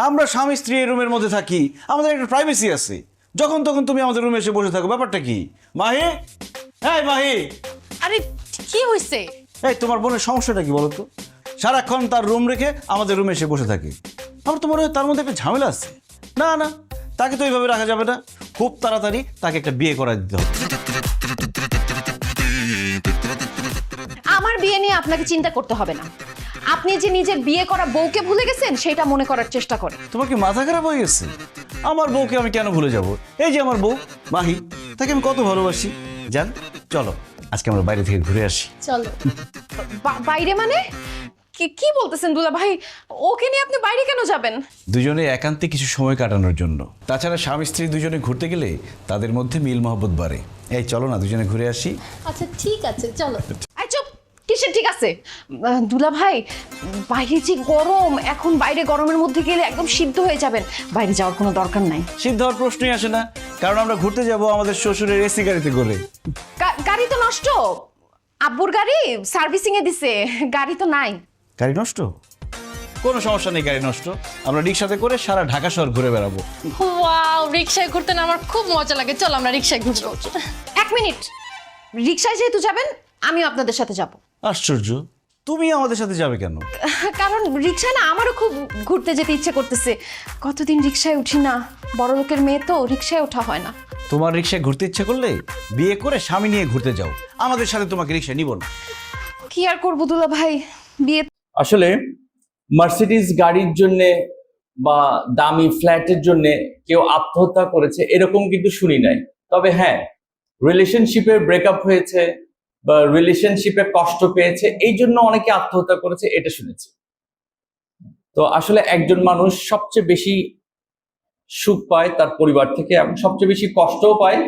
আমরা স্বামী স্ত্রী এই রুমের মধ্যে থাকি, আমাদের একটা প্রাইভেসি আছে। যখন তখন তুমি আমাদের রুমে এসে বসে থাকো, ব্যাপারটা কি? মাহি, হ্যাঁ মাহি। আরে কি হইছে? এই তোমার বোনের সমস্যাটা কি বলো তো? সারাক্ষণ তার রুম রেখে আমাদের রুমে এসে বসে থাকে। আমার তো মনে হয় তার মধ্যে একটা ঝামেলা আছে। না না, তাকে তো এইভাবে রাখা যাবে না, খুব তাড়াতাড়ি তাকে একটা বিয়ে করা দিতে হবে। আমার বিয়ে নিয়ে আপনাকে চিন্তা করতে হবে না। আপনি যে নিজের বিয়ে করা বউকে ভুলে গেছেন সেটা মনে করার চেষ্টা করেন। তোমার কি মাথা খারাপ হয়ে গেছে? আমার বউকে আমি কেন ভুলে যাব? এই যে আমার বউ মাহি, তাকে আমি কত ভালোবাসি। জান, চলো আজকে আমরা বাইরে থেকে ঘুরে আসি। চলো। বাইরে মানে কি বলতেছেন দুলা ভাই? ওকে নিয়ে আপনি বাইরে কেন যাবেন? দুজনে একান্তে কিছু সময় কাটানোর জন্য। তাছাড়া স্বামী স্ত্রী দুজনে ঘুরতে গেলে তাদের মধ্যে মিল মহব্বত বাড়ে। এই চলো না দুজনে ঘুরে আসি। আচ্ছা ঠিক আছে, চলো। আই চুপ, কিসের ঠিক আছে? দুলা ভাই, বাইরে যে গরম, এখন বাইরে গরমের মধ্যে গেলে একদম সিদ্ধ হয়ে যাবেন। বাইরে যাওয়ার কোনো দরকার নাই। সিদ্ধ হওয়ার প্রশ্নই আসে না, কারণ আমরা ঘুরতে যাব আমাদের শ্বশুরের এসি গাড়িতে করে। গাড়ি তো নষ্ট, আব্বুর গাড়ি সার্ভিসিং এ দিছে, গাড়ি তো নাই। গাড়ি নষ্ট? কোনো সমস্যা নেই গাড়ি নষ্ট, আমরা রিক্সাতে করে সারা ঢাকা শহর ঘুরে বেড়াবো। ওয়াও, রিক্সায় ঘুরতে না আমার খুব মজা লাগে, চল আমরা রিক্সায় ঘুরবো। 1 মিনিট, রিক্সায় যেহেতু যাবেন আমিও আপনাদের সাথে যাব। আশ্চর্য, তুমি আমাদের সাথে যাবে কেন? কারণ রিক্সায় না আমারও খুব ঘুরতে যেতে ইচ্ছে করতেছে। কতদিন রিক্সায় উঠি না, বড় লোকের মেয়ে তো, রিক্সায় ওঠা হয় না। তোমার রিক্সায় ঘুরতে ইচ্ছে করলে বিয়ে করে স্বামী নিয়ে ঘুরতে যাও, আমাদের সাথে তোমাকে রিক্সা নিব না। কি আর করবো দুলা ভাই, বিয়ে আসলে মার্সিডিজ গাড়ির জন্য বা দামি ফ্ল্যাটের জন্য কেউ আত্মহত্যা করেছে এরকম কিন্তু শুনি নাই। তবে হ্যাঁ, রিলেশনশিপে ব্রেকআপ হয়েছে বা রিলেশনশিপে কষ্ট পেয়েছে এই জন্য অনেকে আত্মহত্যা করেছে, এটা শুনেছি। তো আসলে একজন মানুষ সবচেয়ে বেশি সুখ পায় তার পরিবার থেকে এবং সবচেয়ে বেশি কষ্টও পায়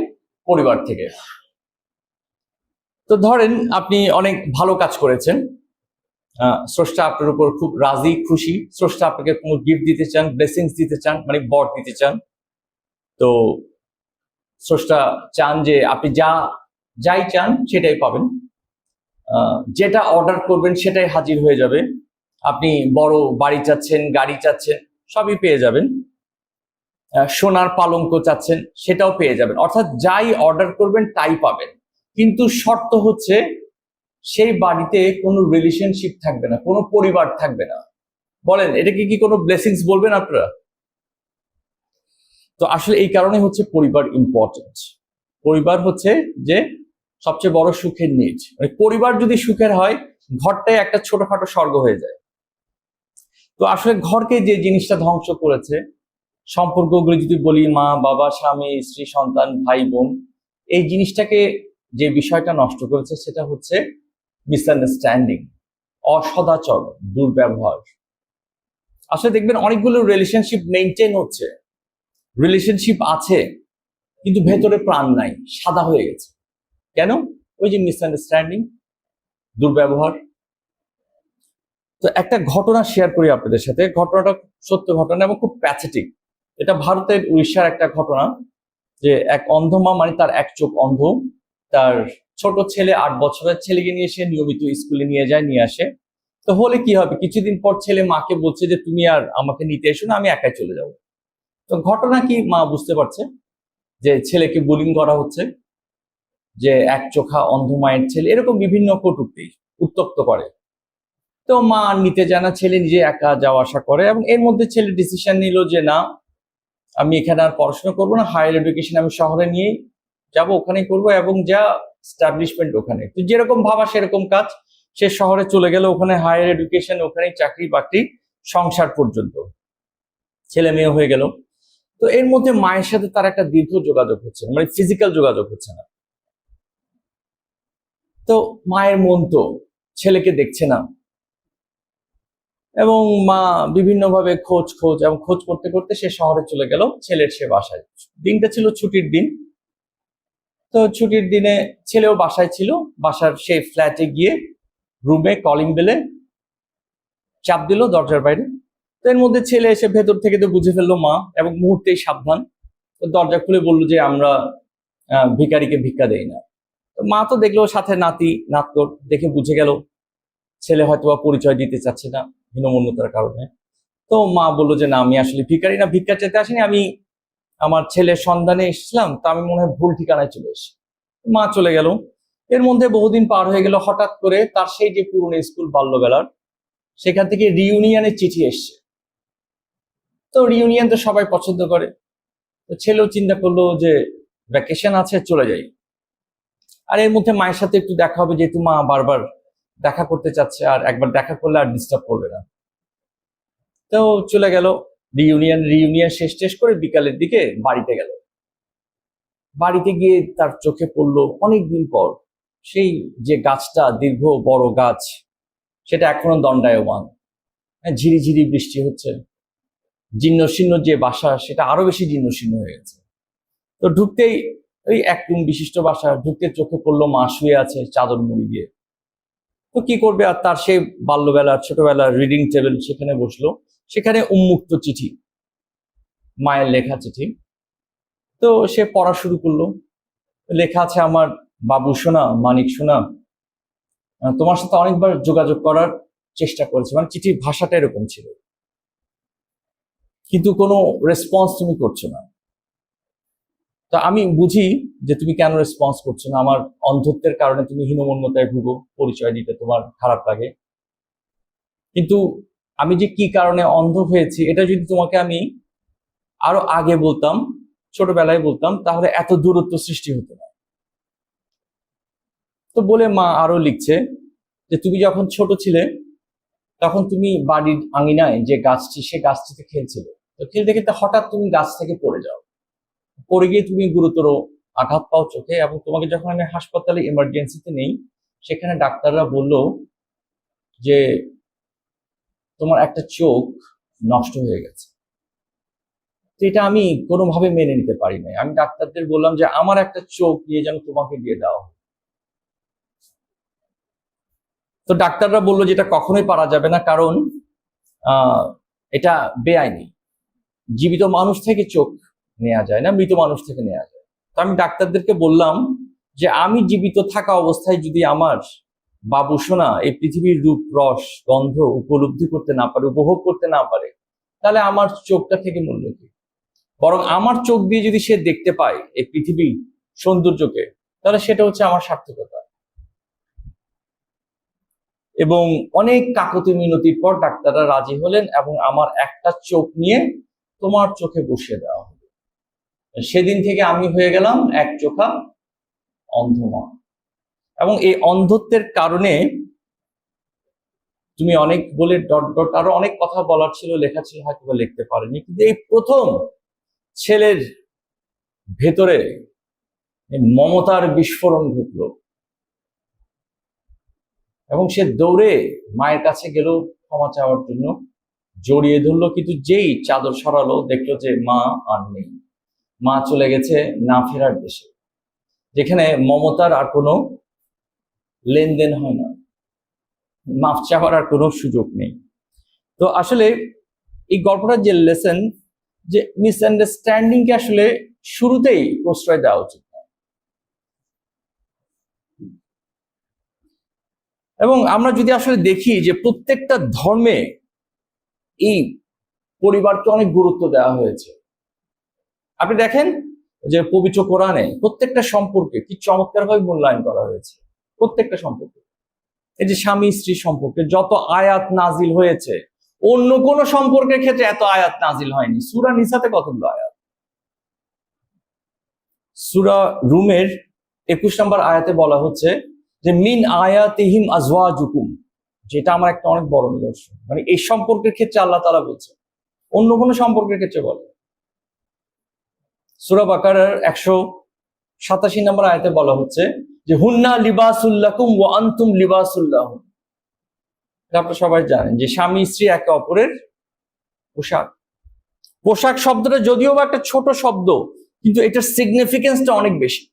পরিবার থেকে। তো ধরেন আপনি অনেক ভালো কাজ করেছেন, স্রষ্টা আপনার উপর খুব রাজি খুশি, স্রষ্টা আপনাকে কোনো গিফট দিতে চান, ব্লেসিংস দিতে চান, মানে বর দিতে চান। তো স্রষ্টা চান যে আপনি যাই চান সেটাই পাবেন, যেটা অর্ডার করবেন সেটাই হাজির হয়ে যাবে। আপনি বড় বাড়ি চাচ্ছেন, গাড়ি চাচ্ছেন, সবই পেয়ে যাবেন। সোনার পালঙ্ক চাচ্ছেন, সেটাও পেয়ে যাবেন। অর্থাৎ যাই অর্ডার করবেন তাই পাবেন। কিন্তু শর্ত হচ্ছে সেই বাড়িতে কোনো রিলেশনশিপ থাকবে না, কোনো পরিবার থাকবে না। বলেন এটাকে কি কোনো ব্লেসিংস বলবেন আপনারা? তো আসলে এই কারণে হচ্ছে পরিবার ইম্পর্টেন্ট। পরিবার হচ্ছে যে সবচেয়ে বড় সুখের নিজ। মানে পরিবার যদি সুখের হয়, ঘরটাই একটা ছোটখাটো স্বর্গ হয়ে যায়। তো আসলে ঘরকে যে জিনিসটা ধ্বংস করেছে, সম্পর্কগুলো যদি বলি, মা বাবা, স্বামী স্ত্রী, সন্তান, ভাই বোন, এই জিনিসটাকে যে বিষয়টা নষ্ট করেছে সেটা হচ্ছে মিসআন্ডারস্ট্যান্ডিং, অসদাচর, দুর্ব্যবহার। আসলে দেখবেন অনেকগুলো রিলেশনশিপ মেনটেন হচ্ছে, রিলেশনশিপ আছে কিন্তু ভেতরে প্রাণ নাই, সাদা হয়ে গেছে। কেন? ওই যে মিসআন্ডারস্ট্যান্ডিং, দুর্ব্যবহার। তো একটা ঘটনা শেয়ার করি আপনাদের সাথে। ঘটনাটা সত্য ঘটনা এবং খুব প্যাথেটিক। এটা ভারতের উড়িষ্যার একটা ঘটনা, যে এক অন্ধ মা, মানে তার এক চোখ অন্ধ, তার ছোট ছেলে 8 বছরের ছেলেকে নিয়ে এসে নিয়মিত স্কুলে নিয়ে যায়, নিয়ে আসে। তো হলে কি হবে, কিছুদিন পর ছেলে মাকে বলছে যে তুমি আর আমাকে নিতে এসো না, আমি একাই চলে যাব। তো ঘটনা কি, মা বুঝতে পারছে যে ছেলেকে বুলিং করা হচ্ছে, যে এক চোখা অন্ধ মায়ের ছেলে, এরকম বিভিন্ন কটূক্তি উত্তপ্ত করে। তো মা নিতে যায় না, ছেলে নিজে একা যাওয়া আসা করে। এবং এর মধ্যে ছেলে ডিসিশন নিল যে না, আমি এখানে আর পড়াশোনা করবো না, হায়ার এডুকেশন আমি শহরে নিয়ে যাব, ওখানেই করবো, এবং যা স্টাবলিশমেন্ট ওখানে। তো যেরকম ভাবা সেরকম কাজ, সে শহরে চলে গেল, ওখানে হায়ার এডুকেশন, ওখানেই চাকরি বাকরি, সংসার পর্যন্ত, ছেলে মেয়ে হয়ে গেল। তো এর মধ্যে মায়ের সাথে তার একটা দীর্ঘ যোগাযোগ হচ্ছে না, মানে ফিজিক্যাল যোগাযোগ হচ্ছে না। তো মায়ের মন তো ছেলেকে দেখছে না, এবং মা বিভিন্নভাবে খোঁজ এবং খোঁজ করতে করতে সে শহরে চলে গেল, ছেলের সে বাসায়। দিনটা ছিল ছুটির দিন। তো ছুটির দিনে ছেলেও বাসায় ছিল, বাসার সেই ফ্ল্যাটে গিয়ে রুমে কলিং বেলে চাপ দিল দরজার বাইরে। তো এর মধ্যে ছেলে এসে ভেতর থেকে তো বুঝে ফেললো মা, এবং মুহূর্তেই সাবধান। তো দরজা খুলে বললো যে আমরা ভিখারিকে ভিক্ষা দেই না। তো মা তো দেখলো সাথে নাতকর, দেখে বুঝে গেল ছেলে হয়তোবা পরিচয় দিতে চাচ্ছে না হীনমন্যতার কারণে। তো মা বললো যে না, আমি আসলে ভিখারি না, ভিক্ষা চেতে আসিনি, আমি আমার ছেলের সন্ধানে এসেছিলাম, তা আমি মনে হয় ভুল ঠিকানায় চলে এসেছি। মা চলে গেল। এর মধ্যে বহুদিন পার হয়ে গেল। হঠাৎ করে তার সেই যে পুরনো স্কুল বাল্যবেলার, সেখান থেকে রিইউনিয়নের চিঠি এসছে। তো রিইউনিয়ন তো সবাই পছন্দ করে। তো ছেলেও চিন্তা করলো যে ভ্যাকেশন আছে, চলে যাই। আর এর মধ্যে মায়ের সাথে একটু দেখা হবে, যেহেতু মা বারবার দেখা করতে চাচ্ছে, আর একবার দেখা করলে আর ডিস্টার্ব করবে না। তো চলে গেল রিইউনিয়ন শেষ করে বিকালের দিকে বাড়িতে গেল। বাড়িতে গিয়ে তার চোখে পড়লো অনেকদিন পর সেই যে গাছটা, দীর্ঘ বড় গাছ, সেটা এখনো দণ্ডায়মান, ঝিরিঝিরি বৃষ্টি হচ্ছে। জীর্ণশীর্ণ যে বাসা, সেটা আরো বেশি জীর্ণশীর্ণ হয়ে গেছে। তো ঢুকতেই, ওই 1 রুম বিশিষ্ট বাসা, ঢুকতে চোখে পড়লো মা শুয়ে আছে চাদর মুড়ি দিয়ে। তো কি করবে, আর তার সেই বাল্যবেলার ছোটবেলার রিডিং টেবিল, সেখানে বসলো। সেখানে উন্মুক্ত চিঠি, মায়ের লেখা চিঠি। তো সে পড়া শুরু করলো। লেখা আছে, আমার বাবু সোনা, মানিক সোনা, তোমার সাথে অনেকবার যোগাযোগ করার চেষ্টা করেছে। মানে চিঠির ভাষাটা এরকম ছিল। কিন্তু কোনো রেসপন্স তুমি করছো না। তো আমি বুঝি যে তুমি কেন রেসপন্স করছো না। আমার অন্ধত্বের কারণে তুমি হীনমন্যতায় ভুগো, পরিচয় দিতে তোমার খারাপ লাগে। কিন্তু আমি যে কি কারণে অন্ধ হয়েছি এটা যদি তোমাকে আমি আরো আগে বলতাম, ছোটবেলায় বলতাম, তাহলে এত দূরত্ব সৃষ্টি হতো না। তো বলে মা আরো লিখছে যে তুমি যখন ছোট ছিলে তখন তুমি বাড়ির আঙিনায় যে গাছটি, সে গাছটিতে খেলছিলে। তো খেলতে খেলতে হঠাৎ তুমি গাছ থেকে পড়ে যাও। পড়ে গিয়ে তুমি গুরুতর আঘাত পাও চোখে, এবং তোমাকে যখন আমি হাসপাতালে ইমার্জেন্সিতে নেই, সেখানে ডাক্তাররা বলল যে তোমার একটা চোখ নষ্ট হয়ে গেছে। তো এটা আমি কোনোভাবে মেনে নিতে পারি নাই। আমি ডাক্তারদের বললাম যে আমার একটা চোখ নিয়ে যেন তোমাকে দিয়ে দেওয়া হয়। তো ডাক্তাররা বললো যে এটা কখনোই পারা যাবে না, কারণ এটা বেআইনি। জীবিত মানুষ থেকে চোখ নেওয়া যায় না, মৃত মানুষ থেকে নেওয়া যায়। তো আমি ডাক্তারদেরকে বললাম যে আমি জীবিত থাকা অবস্থায় যদি আমার বাবু সোনা এই পৃথিবীর রূপ, রস, গন্ধ উপলব্ধি করতে না পারে, উপভোগ করতে না পারে, তাহলে আমার চোখটা থেকে মূল্য কি? বরং আমার চোখ দিয়ে যদি সে দেখতে পায় এই পৃথিবীর সৌন্দর্যকে, তাহলে সেটা হচ্ছে আমার সার্থকতা। এবং অনেক কাকতি মিনতির পর ডাক্তাররা রাজি হলেন এবং আমার একটা চোখ নিয়ে তোমার চোখে বসিয়ে দেওয়া হলো। সেদিন থেকে আমি হয়ে গেলাম এক চোখা অন্ধমা। এবং এই অন্ধত্বের কারণে তুমি অনেক বলে ডট ডট আরো অনেক কথা বলার ছিল, লেখা ছিল, হয়তো লিখতে পারেনি, কিন্তু এই প্রথম ছেলের ভেতরে মমতার বিস্ফোরণ ঘটলো এবং সে দৌড়ে মায়ের কাছে গেল ক্ষমা চাওয়ার জন্য, জড়িয়ে ধরলো। কিন্তু যেই চাদর সরালো দেখলো যে মা আর নেই। মা চলে গেছে না ফেরার দেশে, যেখানে মমতার আর কোনো লেনদেন হয় না, মাফ চাওয়ার আর কোনো সুযোগ নেই। তো আসলে এই গল্পটার যে লেসন, যে মিসআন্ডারস্ট্যান্ডিংকে আসলে শুরুতেই প্রশ্রয় দেওয়া উচিত। এবং আমরা যদি আসলে দেখি যে প্রত্যেকটা ধর্মে এই পরিবারকে অনেক গুরুত্ব দেওয়া হয়েছে। আপনি দেখেন যে পবিত্র কোরআনে প্রত্যেকটা সম্পর্কে কি চমৎকারভাবে মূল্যায়ন করা হয়েছে। প্রত্যেকটা সম্পর্কে, এই যে স্বামী স্ত্রী সম্পর্কে যত আয়াত নাজিল হয়েছে, অন্য কোন সম্পর্কের ক্ষেত্রে এত আয়াত নাজিল হয়নি। সূরা নিসাতে কতগুলো আয়াত, সূরা রুমের 21 নম্বর আয়াতে বলা হচ্ছে যে মিন আয়াতিহিম আজওয়াজুকুম, যেটা আমার একটা অনেক বড় নিদর্শন। মানে এই সম্পর্কের ক্ষেত্রে আল্লাহ তাআলা বলছে, অন্য কোন সম্পর্কের ক্ষেত্রে বলে। সূরা বাকারার 187 নম্বর আয়াতে বলা হচ্ছে যে হুন্না লিবাসুল লাকুম ওয়া আনতুম লিবাসুল লাহুম। আপনারা সবাই জানেন যে স্বামী স্ত্রী একে অপরের পোশাক। পোশাক শব্দটা যদিও বা একটা ছোট শব্দ, কিন্তু এটার সিগনিফিকেন্সটা অনেক বেশি।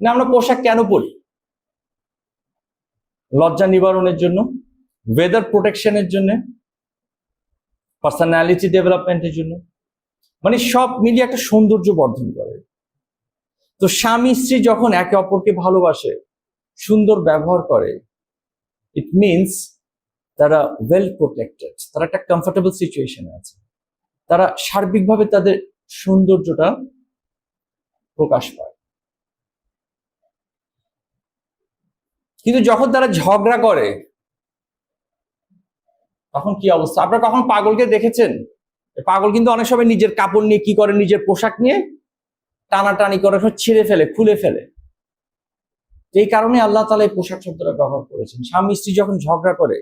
না, আমরা পোশাক কেন পরি? লজ্জা নিবারণের জন্য, ওয়েদার প্রোটেকশনের জন্য, পার্সোনালিটি ডেভেলপমেন্টের জন্য, মানে সব মিলিয়ে একটা সৌন্দর্য বর্ধন করে। তো স্বামী স্ত্রী যখন একে অপরকে ভালোবাসে, সুন্দর ব্যবহার করে, ইট মিনস তারা ওয়েল প্রোটেক্টেড, তারা একটা কমফোর্টেবল সিচুয়েশনে আছে, তারা সার্বিকভাবে তাদের সৌন্দর্যটা প্রকাশ পায়। কিন্তু যখন তারা ঝগড়া করে তখন কি অবস্থা? আপনারা কখন পাগলকে দেখেছেন? পাগল কিন্তু অনেক সময় নিজের কাপড় নিয়ে কি করে, নিজের পোশাক নিয়ে টানাটানি করে, ছিঁড়ে ফেলে, খুলে ফেলে। এই কারণে আল্লাহ তাআলা এই পোশাক শব্দটা ব্যবহার করেছেন। স্বামী স্ত্রী যখন ঝগড়া করে,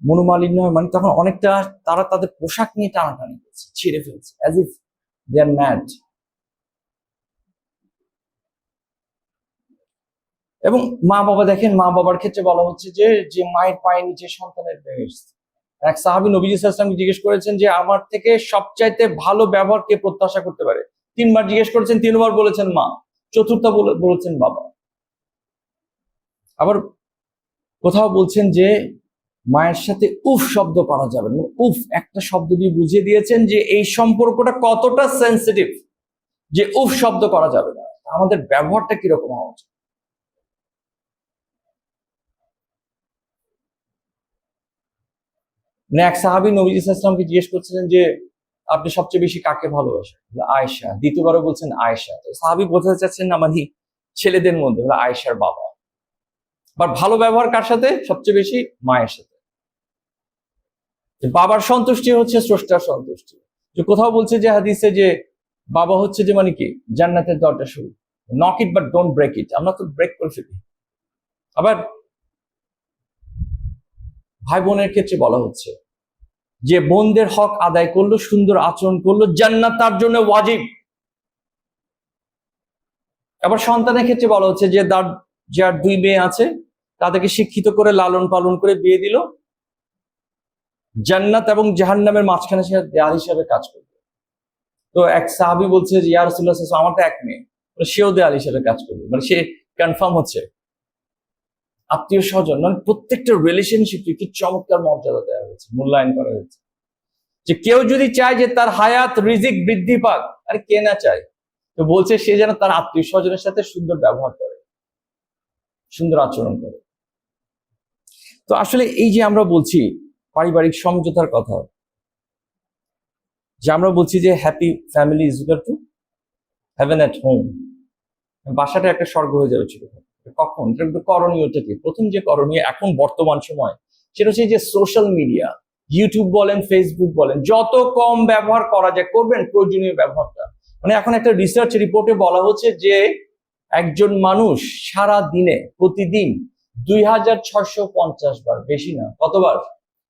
মনোমালিন্য হয়, মানে তখন অনেকটা তারা তাদের পোশাক নিয়ে টানাটানি করছে, ছিঁড়ে ফেলছে, as if they are mad. এবং মা বাবা দেখেন, মা বাবার ক্ষেত্রে বলা হচ্ছে যে মায়ের পায়ের নিচে সন্তানের বেহেশ। এক সাহাবী নবী সাল্লাল্লাহু আলাইহি ওয়াসাল্লামকে জিজ্ঞেস করেছেন যে আমার থেকে সবচাইতে ভালো ব্যবহার কে প্রত্যাশা করতে পারে? 3 বার জিজ্ঞেস করেছেন, 3 বার বলেছেন মা, চতুর্থ বলেছেন বাবা। আবার কোথাও বলছেন যে মায়ের সাথে উফ শব্দ করা যাবে না। উফ একটা শব্দ দিয়ে বুঝিয়ে দিয়েছেন যে এই সম্পর্কটা কতটা সেন্সিটিভ, যে উফ শব্দ করা যাবে না। আমাদের ব্যবহারটা কিরকম হওয়া উচিত? এক সাহাবী নবীজি সাল্লাল্লাহু আলাইহি ওয়াসাল্লামকে জিজ্ঞেস করছিলেন যে আপনি সবচেয়ে বেশি কাকে ভালোবাসেন? আয়েশা। দ্বিতীয়বারও বলছেন আয়েশা। তো সাহাবী বোঝাতে চাচ্ছেন না মানে ছেলেদের মধ্যে আয়েশার বাবা। বা ভালো ব্যবহার কার সাথে? সবচেয়ে বেশি মায়ের সাথে। বাবার সন্তুষ্টি হচ্ছে স্রষ্টার সন্তুষ্টি। যে কোথাও বলছে যে হাদিসে যে বাবা হচ্ছে যে মানে কি জান্নাতের দরজা শুরু, knock it but don't break it. আমরা তো ব্রেক করে ফেলি। আবার ভাই বোনের ক্ষেত্রে বলা হচ্ছে যে বোনদের হক আদায় করলো, সুন্দর আচরণ করলো, জান্নাত তার জন্য ওয়াজিব। আবার সন্তানের ক্ষেত্রে বলা হচ্ছে যে যার 2 মেয়ে আছে তাদেরকে শিক্ষিত করে লালন পালন করে বিয়ে দিল, জান্নাত এবং জাহান্নামের মাঝখানে সে দেয়াল হিসাবে কাজ করবে। তো এক সাহাবী বলছে যে ইয়া রাসূলুল্লাহ সাল্লাল্লাহু আলাইহি ওয়াসাল্লাম, আমার তো এক মেয়ে, সেও দেয়াল হিসাবে কাজ করবে। মানে সে কনফার্ম হচ্ছে। আত্মীয় স্বজন মানে প্রত্যেকটা রিলেশনশিপকে কি চমৎকার মর্যাদা দেওয়া হয়েছে, মূল্যায়ন করা হয়েছে। যে কেউ যদি চায় যে তার হায়াত রিজিক বৃদ্ধি পাক, আরে কে না চায়, তো বলছে সে যেন তার আত্মীয় স্বজনের সাথে সুন্দর ব্যবহার করে, সুন্দর আচরণ করে। তো আসলে এই যে আমরা বলছি পারিবারিক সমঝোতার কথা, যে আমরা বলছি যে happy family is equal to heaven at home, বাসাটা একটা স্বর্গ হয়ে যাবে ছিল। কখন? করণীয়টা কি? প্রথম যে করণীয় এখন বর্তমান সময় সেটা হচ্ছে যে সোশ্যাল মিডিয়া, ইউটিউব বলেন, ফেসবুক বলেন, যত কম ব্যবহার করা যায় করবেন প্রয়োজনীয় ব্যবহারটা। মানে এখন একটা রিসার্চ রিপোর্টে বলা হচ্ছে যে একজন মানুষ সারা দিনে প্রতিদিন 2650 বার, বেশি না, কতবার?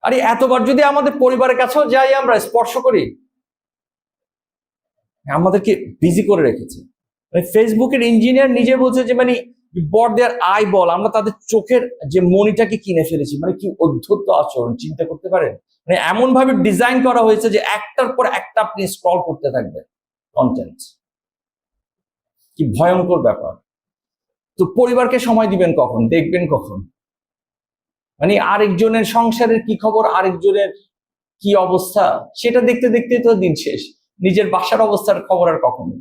আরে এতবার যদি আমাদের পরিবারের কাছেও যাই, আমরা স্পর্শ করি, আমাদেরকে বিজি করে রেখেছে। মানে ফেসবুকের ইঞ্জিনিয়ার নিজে বলছে যে মানে বট দেয়ার আই বল, আমরা তাদের চোখের যে মনিটাকে কিনে ফেলেছি। মানে কি অদ্ভুত আচরণ, চিন্তা করতে পারেন? মানে এমন ভাবে ডিজাইন করা হয়েছে যে একটার পর একটা আপনি স্ক্রল করতে থাকবেন কন্টেন্ট। কি ভয়ঙ্কর ব্যাপার। তো পরিবারকে সময় দিবেন কখন, দেখবেন কখন? মানে আরেকজনের সংসারের কি খবর, আরেকজনের কি অবস্থা, সেটা দেখতে দেখতে তো দিন শেষ। নিজের বাসার অবস্থার খবর আর কখনো।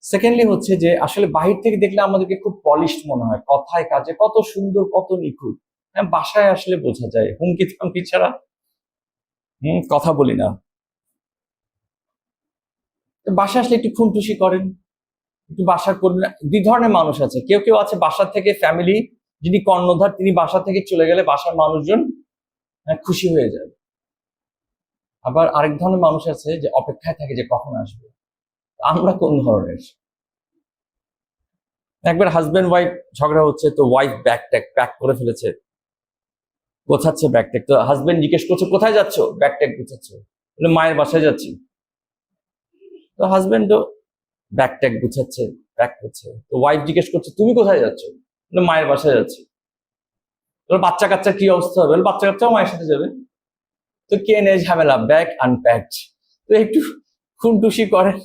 সেকেন্ডলি হচ্ছে যে আসলে বাহির থেকে দেখলে আমাদেরকে খুব পলিশড মনে হয়, কথায় কাজে কত সুন্দর, কত নিখুঁত। বাসায় আসলে বোঝা যায় হুমকি থামকি ছাড়া কথা বলি না। বাসায় আসলে একটু খুনটুসি করেন, একটু বাসা করবেন। 2 ধরনের মানুষ আছে। কেউ কেউ আছে বাসা থেকে ফ্যামিলি, যিনি কর্ণধার, তিনি বাসা থেকে চলে গেলে বাসার মানুষজন খুশি হয়ে যায়। আবার আরেক ধরনের মানুষ আছে যে অপেক্ষায় থাকে যে কখন আসবে। আমরা কোন ধরনের? একবার হাজবেন্ড ওয়াইফ ঝগড়া হচ্ছে, তো ওয়াইফ ব্যাগ ট্যাগ প্যাক করে ফেলেছে, গোছাচ্ছে ব্যাগ ট্যাগ। তো হাজবেন্ড জিজ্ঞেস করছে কোথায় যাচ্ছ? ব্যাগ ট্যাগ গোছাচ্ছ। বলে মায়ের বাসায় যাচ্ছি। তো হাজবেন্ডও ব্যাগ ট্যাগ গুছাচ্ছে, প্যাক করছে। তো ওয়াইফ জিজ্ঞেস করছে তুমি কোথায় যাচ্ছ? বলে মায়ের বাসায় যাচ্ছি। বাচ্চা কাচ্চার কি অবস্থা হবে? বাচ্চা কাচ্চাও মায়ের সাথে যাবে। তো কে নেই ঝামেলা, ব্যাগ আনপ্যাকড। তো একটু খুনটুসি করেন,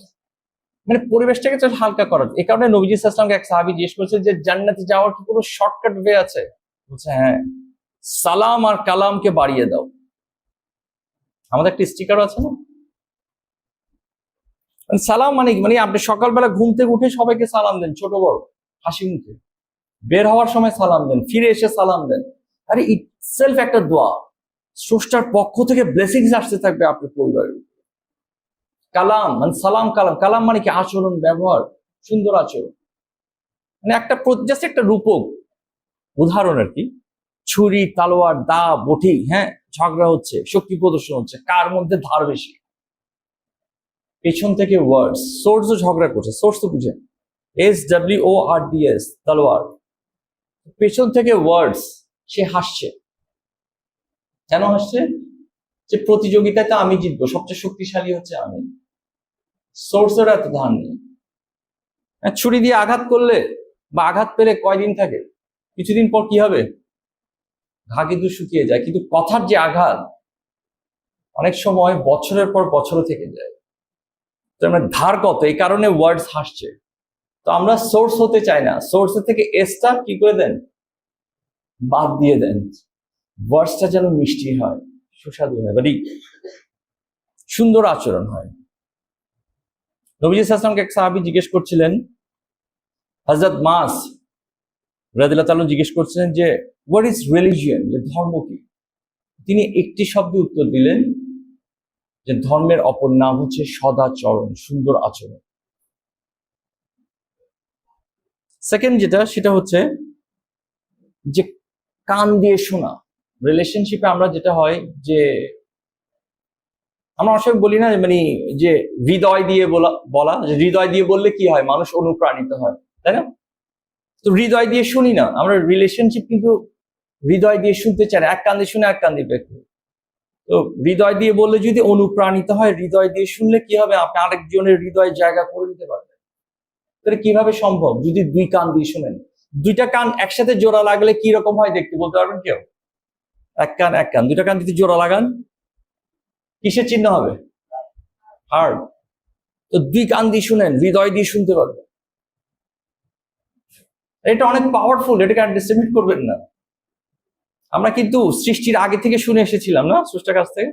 মানে পরিবেশটাকে তো হালকা করার। এই কারণে নবীজি সাল্লাল্লাহু আলাইহি ওয়াসাল্লামকে এক সাহাবী জিজ্ঞেস করেছে যে জান্নাতে যাওয়ার কি কোনো শর্টকাট ওয়ে আছে? বলছে হ্যাঁ, সালাম আর কালামকে বাড়িয়ে দাও। আমাদের একটা স্টিকারও আছে না, সালাম মানে মানে আপনি সকালবেলা ঘুম থেকে উঠে সবাইকে সালাম দেন, ছোট বড় হাসি মুখে। বের হওয়ার সময় সালাম দেন, ফিরে এসে সালাম দেন। আরে ইটসেলফ একটা দোয়া, স্রষ্টার পক্ষ থেকে ব্লেসিংস আসতে থাকবে আপনার পরিবারের। কালাম মানে সালাম, কালাম, কালাম মানে কি আচরণ, ব্যবহার, সুন্দর আচরণ। মানে একটা জাস্ট একটা রূপক উদাহরণ আর কি। ছুরি, তালোয়ার, দা, বটি, হ্যাঁ, ঝগড়া হচ্ছে, শক্তি প্রদর্শন হচ্ছে, কার মধ্যে ধার বেশি। পেছন থেকে ওয়ার্ডস, সোর্সও ঝগড়া করছে, সোর্স তো বুঝেন, SWORDS, তালোয়ার। পেছন থেকে ওয়ার্ডস, সে হাসছে। কেন হাসছে? যে প্রতিযোগিতায় তো আমি জিতবো, সবচেয়ে শক্তিশালী হচ্ছে আমি। সোর্সের এত ধার নেই। ছুরি দিয়ে আঘাত করলে বা আঘাত পেলে কয়দিন থাকে? কিছুদিন পর কি হবে? ঘা কিন্তু শুকিয়ে যায়, কিন্তু কথার যে আঘাত অনেক সময় বছরের পর বছরও থেকে যায়। তো আমরা ধার কত, এই কারণে ওয়ার্ডস হাসছে। তো আমরা সোর্স হতে চাই না, সোর্সের থেকে এসটা কি করে দেন, বাদ দিয়ে দেন। ওয়ার্ডসটা যেন মিষ্টি হয়, সুস্বাদু হয়, মানে সুন্দর আচরণ হয়। নবী সাল্লাল্লাহু আলাইহি ওয়াসাল্লামকে এক সাহাবী জিজ্ঞেস করছিলেন, হযরত মাস রাদিয়াল্লাহু তাআলা জিজ্ঞেস করছিলেন যে হোয়াট ইজ রিলিজিয়ন, যে ধর্ম কি? তিনি একটি শব্দে উত্তর দিলেন যে ধর্মের অপর নাম হচ্ছে সদাচরণ, সুন্দর আচরণ। সেকেন্ড সেটা হচ্ছে যে কান দিয়ে শোনা। রিলেশনশিপে আমরা যেটা হয় যে আমরা অনেক সময় বলি না মানে যে হৃদয় দিয়ে বলা যে হৃদয় দিয়ে বললে কি হয়, মানুষ অনুপ্রাণিত হয়, তাই না? তো হৃদয় দিয়ে শুনি না আমরা, রিলেশনশিপ কিন্তু হৃদয় দিয়ে শুনতে চাই না, এক কান দিয়ে শুনে এক কান দিয়ে বের করি। তো হৃদয় দিয়ে বললে যদি অনুপ্রাণিত হয়, হৃদয় দিয়ে শুনলে কি হবে, আপনি আরেকজনের হৃদয় জায়গা করে নিতে পারবেন। তাহলে কিভাবে সম্ভব? যদি দুই কান দিয়ে শুনেন, দুইটা কান একসাথে জোড়া লাগলে কি রকম হয় দেখতে বলতে পারবেন কেউ? এক কান, দুইটা কান যদি জোড়া লাগান কিসের চিহ্ন হবে? হার্ট। তো দুই কান দিয়ে শুনেন, হৃদয় দিয়ে শুনতে পারবেন। এটা অনেক পাওয়ারফুল, এটাকে আন্ডারএস্টিমেট করবেন না। আমরা কিন্তু সৃষ্টির আগে থেকে শুনে এসেছিলাম না স্রষ্টার কাছ থেকে,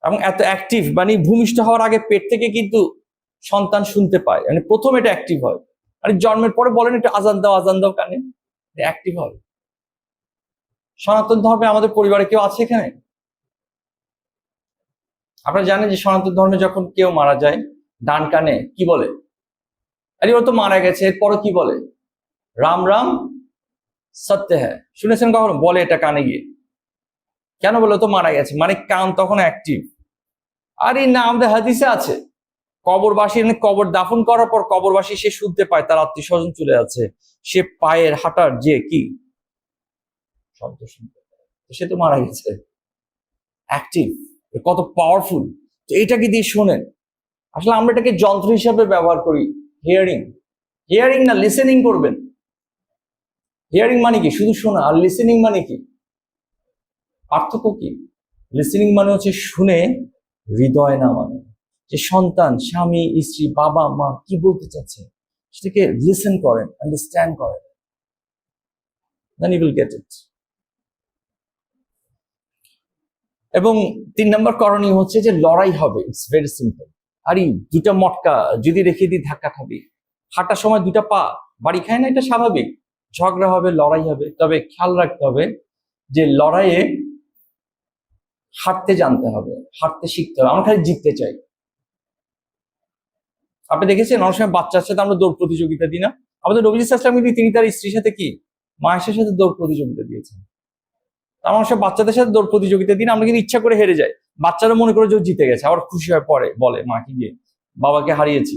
এবং এত অ্যাক্টিভ মানে ভূমিষ্ঠ হওয়ার আগে পেট থেকে কিন্তু সন্তান শুনতে পায়, মানে প্রথম এটা অ্যাক্টিভ হয়। আর জন্মের পরে বলেন একটু আজান দাও কানে, অ্যাক্টিভ হয়। সনাতন ধর্মে আমাদের পরিবারে কেউ আছে এখানে? আপনারা জানেন যে সনাতন ধর্মে যখন কেউ মারা যায় ডান কানে কি বলে? আরে ও তো মারা গেছে, এরপরও কি বলে? রাম রাম সত্য হ্যাঁ। শুনেছেন কখনো? বলে এটা কানে গিয়ে। কেন বলে? তো মারা গেছে, মানে কান তখন অ্যাক্টিভ। আরে না, আমাদের হাদিসে আছে কবরবাসী কবর দাফন করার পর কবরবাসী সে শুনতে পায় তার আত্মীয় স্বজন চলে যাচ্ছে, সে পায়ের হাঁটার যে কি শব্দ শুনতে পায়, সে তো মারা গেছে। অ্যাক্টিভ, কত পাওয়ারফুল। তো এটাকে দিয়ে শোনেন। আসলে আমরা এটাকে যন্ত্র হিসাবে ব্যবহার করি। হিয়ারিং না, লিসেনিং করবেন। হিয়ারিং মানে কি? শুধু শোনা। আর লিসেনিং মানে কি? পার্থক্য কি? লিসেনিং মানে হচ্ছে শুনে হৃদয় নামানো, যে সন্তান, স্বামী, স্ত্রী, বাবা মা কি বলতে চাচ্ছে সেটাকে লিসেন করেন, আন্ডারস্ট্যান্ড করেন, then you will get it. এবং 3 নম্বর করণীয় হচ্ছে যে লড়াই হবে। It's very simple. আরে দুটা মটকা যদি রেখে দিই ধাক্কা খাবি, হাঁটার সময় দুটা পা বাড়ি খায় না, এটা স্বাভাবিক। ঝগড়া হবে, লড়াই হবে, তবে খেয়াল রাখতে হবে যে লড়াইয়ে হাঁটতে জানতে হবে, হাঁটতে শিখতে হবে। আমরা খালি জিততে চাই। আপনি দেখেছেন অনেক সময় বাচ্চার সাথে আমরা দৌড় প্রতিযোগিতা দিই না? আমাদের নবী সাল্লাল্লাহু আলাইহি ওয়াসাল্লাম তিনি তার স্ত্রীর সাথে কি মায়ের সাথে দৌড় প্রতিযোগিতা দিয়েছেন। আমরা সব বাচ্চাদের সাথে দৌড় প্রতিযোগিতা দিন, আমরা কিন্তু ইচ্ছা করে হেরে যাই। বাচ্চারা মনে করে যে জিতে গেছে, আবার খুশি হয়ে পড়ে, বলে মাকে গিয়ে বাবাকে হারিয়েছি,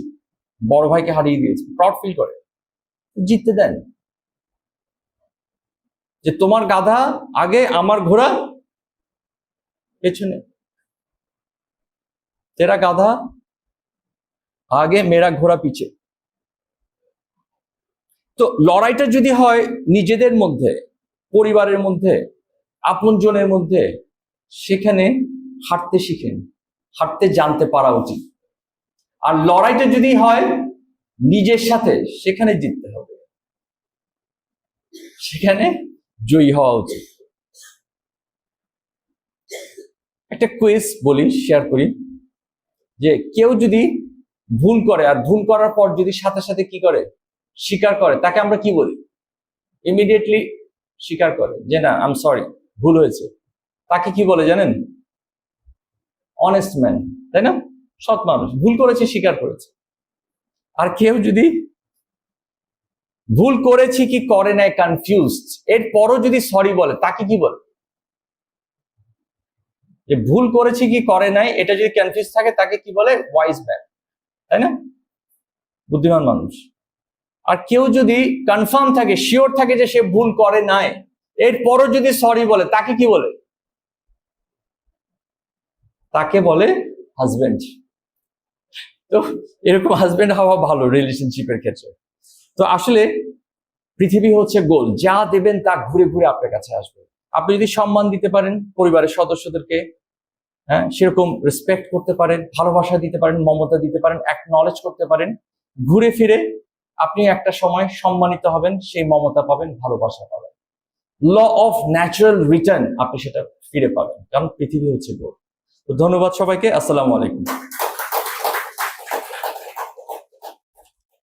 বড় ভাইকে হারিয়ে দিয়েছি, প্রাউড ফিল করে। জিততে দেন, যে তোমার গাধা আগে, আমার ঘোড়া পেছনে। তেরা গাধা আগে, মেরা ঘোড়া পিছে। তো লড়াইটা যদি হয় নিজেদের মধ্যে, পরিবারের মধ্যে, আপনজনের মধ্যে, সেখানে হাঁটতে শিখেন, হাঁটতে জানতে পারা উচিত। আর লড়াইটা যদি হয় নিজের সাথে, সেখানে জিততে হবে, সেখানে জয়ী হওয়া উচিত। একটা কুইজ বলি, শেয়ার করি, যে কেউ যদি ভুল করে আর ভুল করার পর যদি সাথে সাথে কি করে, স্বীকার করে, তাকে আমরা কি বলি? ইমিডিয়েটলি স্বীকার করে যে না আই এম সরি, ভুল হয়েছে, তাকে কি বলে জানেন? অনেস্ট ম্যান, তাই না? সৎ মানুষ, ভুল করেছে, স্বীকার করেছে। আর কেউ যদি ভুল করেছি কি করে নাই কনফিউজড, এরপরও যদি সরি বলে, তাকে কি বলে? যে ভুল করেছি কি করে নাই এটা যদি কনফিউজ থাকে, তাকে কি বলে? ওয়াইজ ম্যান, তাই না? বুদ্ধিমান মানুষ। আর কেউ যদি কনফার্ম থাকে, শিওর থাকে যে সে ভুল করে নাই, এরপরও যদি সরি বলে, তাকে কি বলে? তাকে বলে হাজবেন্ড। তো এরকম হাজবেন্ড হওয়া ভালো রিলেশনশিপের ক্ষেত্রে। তো আসলে পৃথিবী হচ্ছে গোল, যা দেবেন তা ঘুরে ঘুরে আপনার কাছে আসবে। আপনি যদি সম্মান দিতে পারেন পরিবারের সদস্যদেরকে, হ্যাঁ, সেরকম রেসপেক্ট করতে পারেন, ভালোবাসা দিতে পারেন, মমতা দিতে পারেন, অ্যাকনলেজ করতে পারেন, ঘুরে ফিরে আপনি একটা সময় সম্মানিত হবেন, সেই মমতা পাবেন, ভালোবাসা পাবেন। ল অফ ন্যাচারাল রিটার্ন, আপনি সেটা ফিরে পাবেন, কারণ পৃথিবী হচ্ছে গোল। তো ধন্যবাদ সবাইকে, আসসালামু আলাইকুম।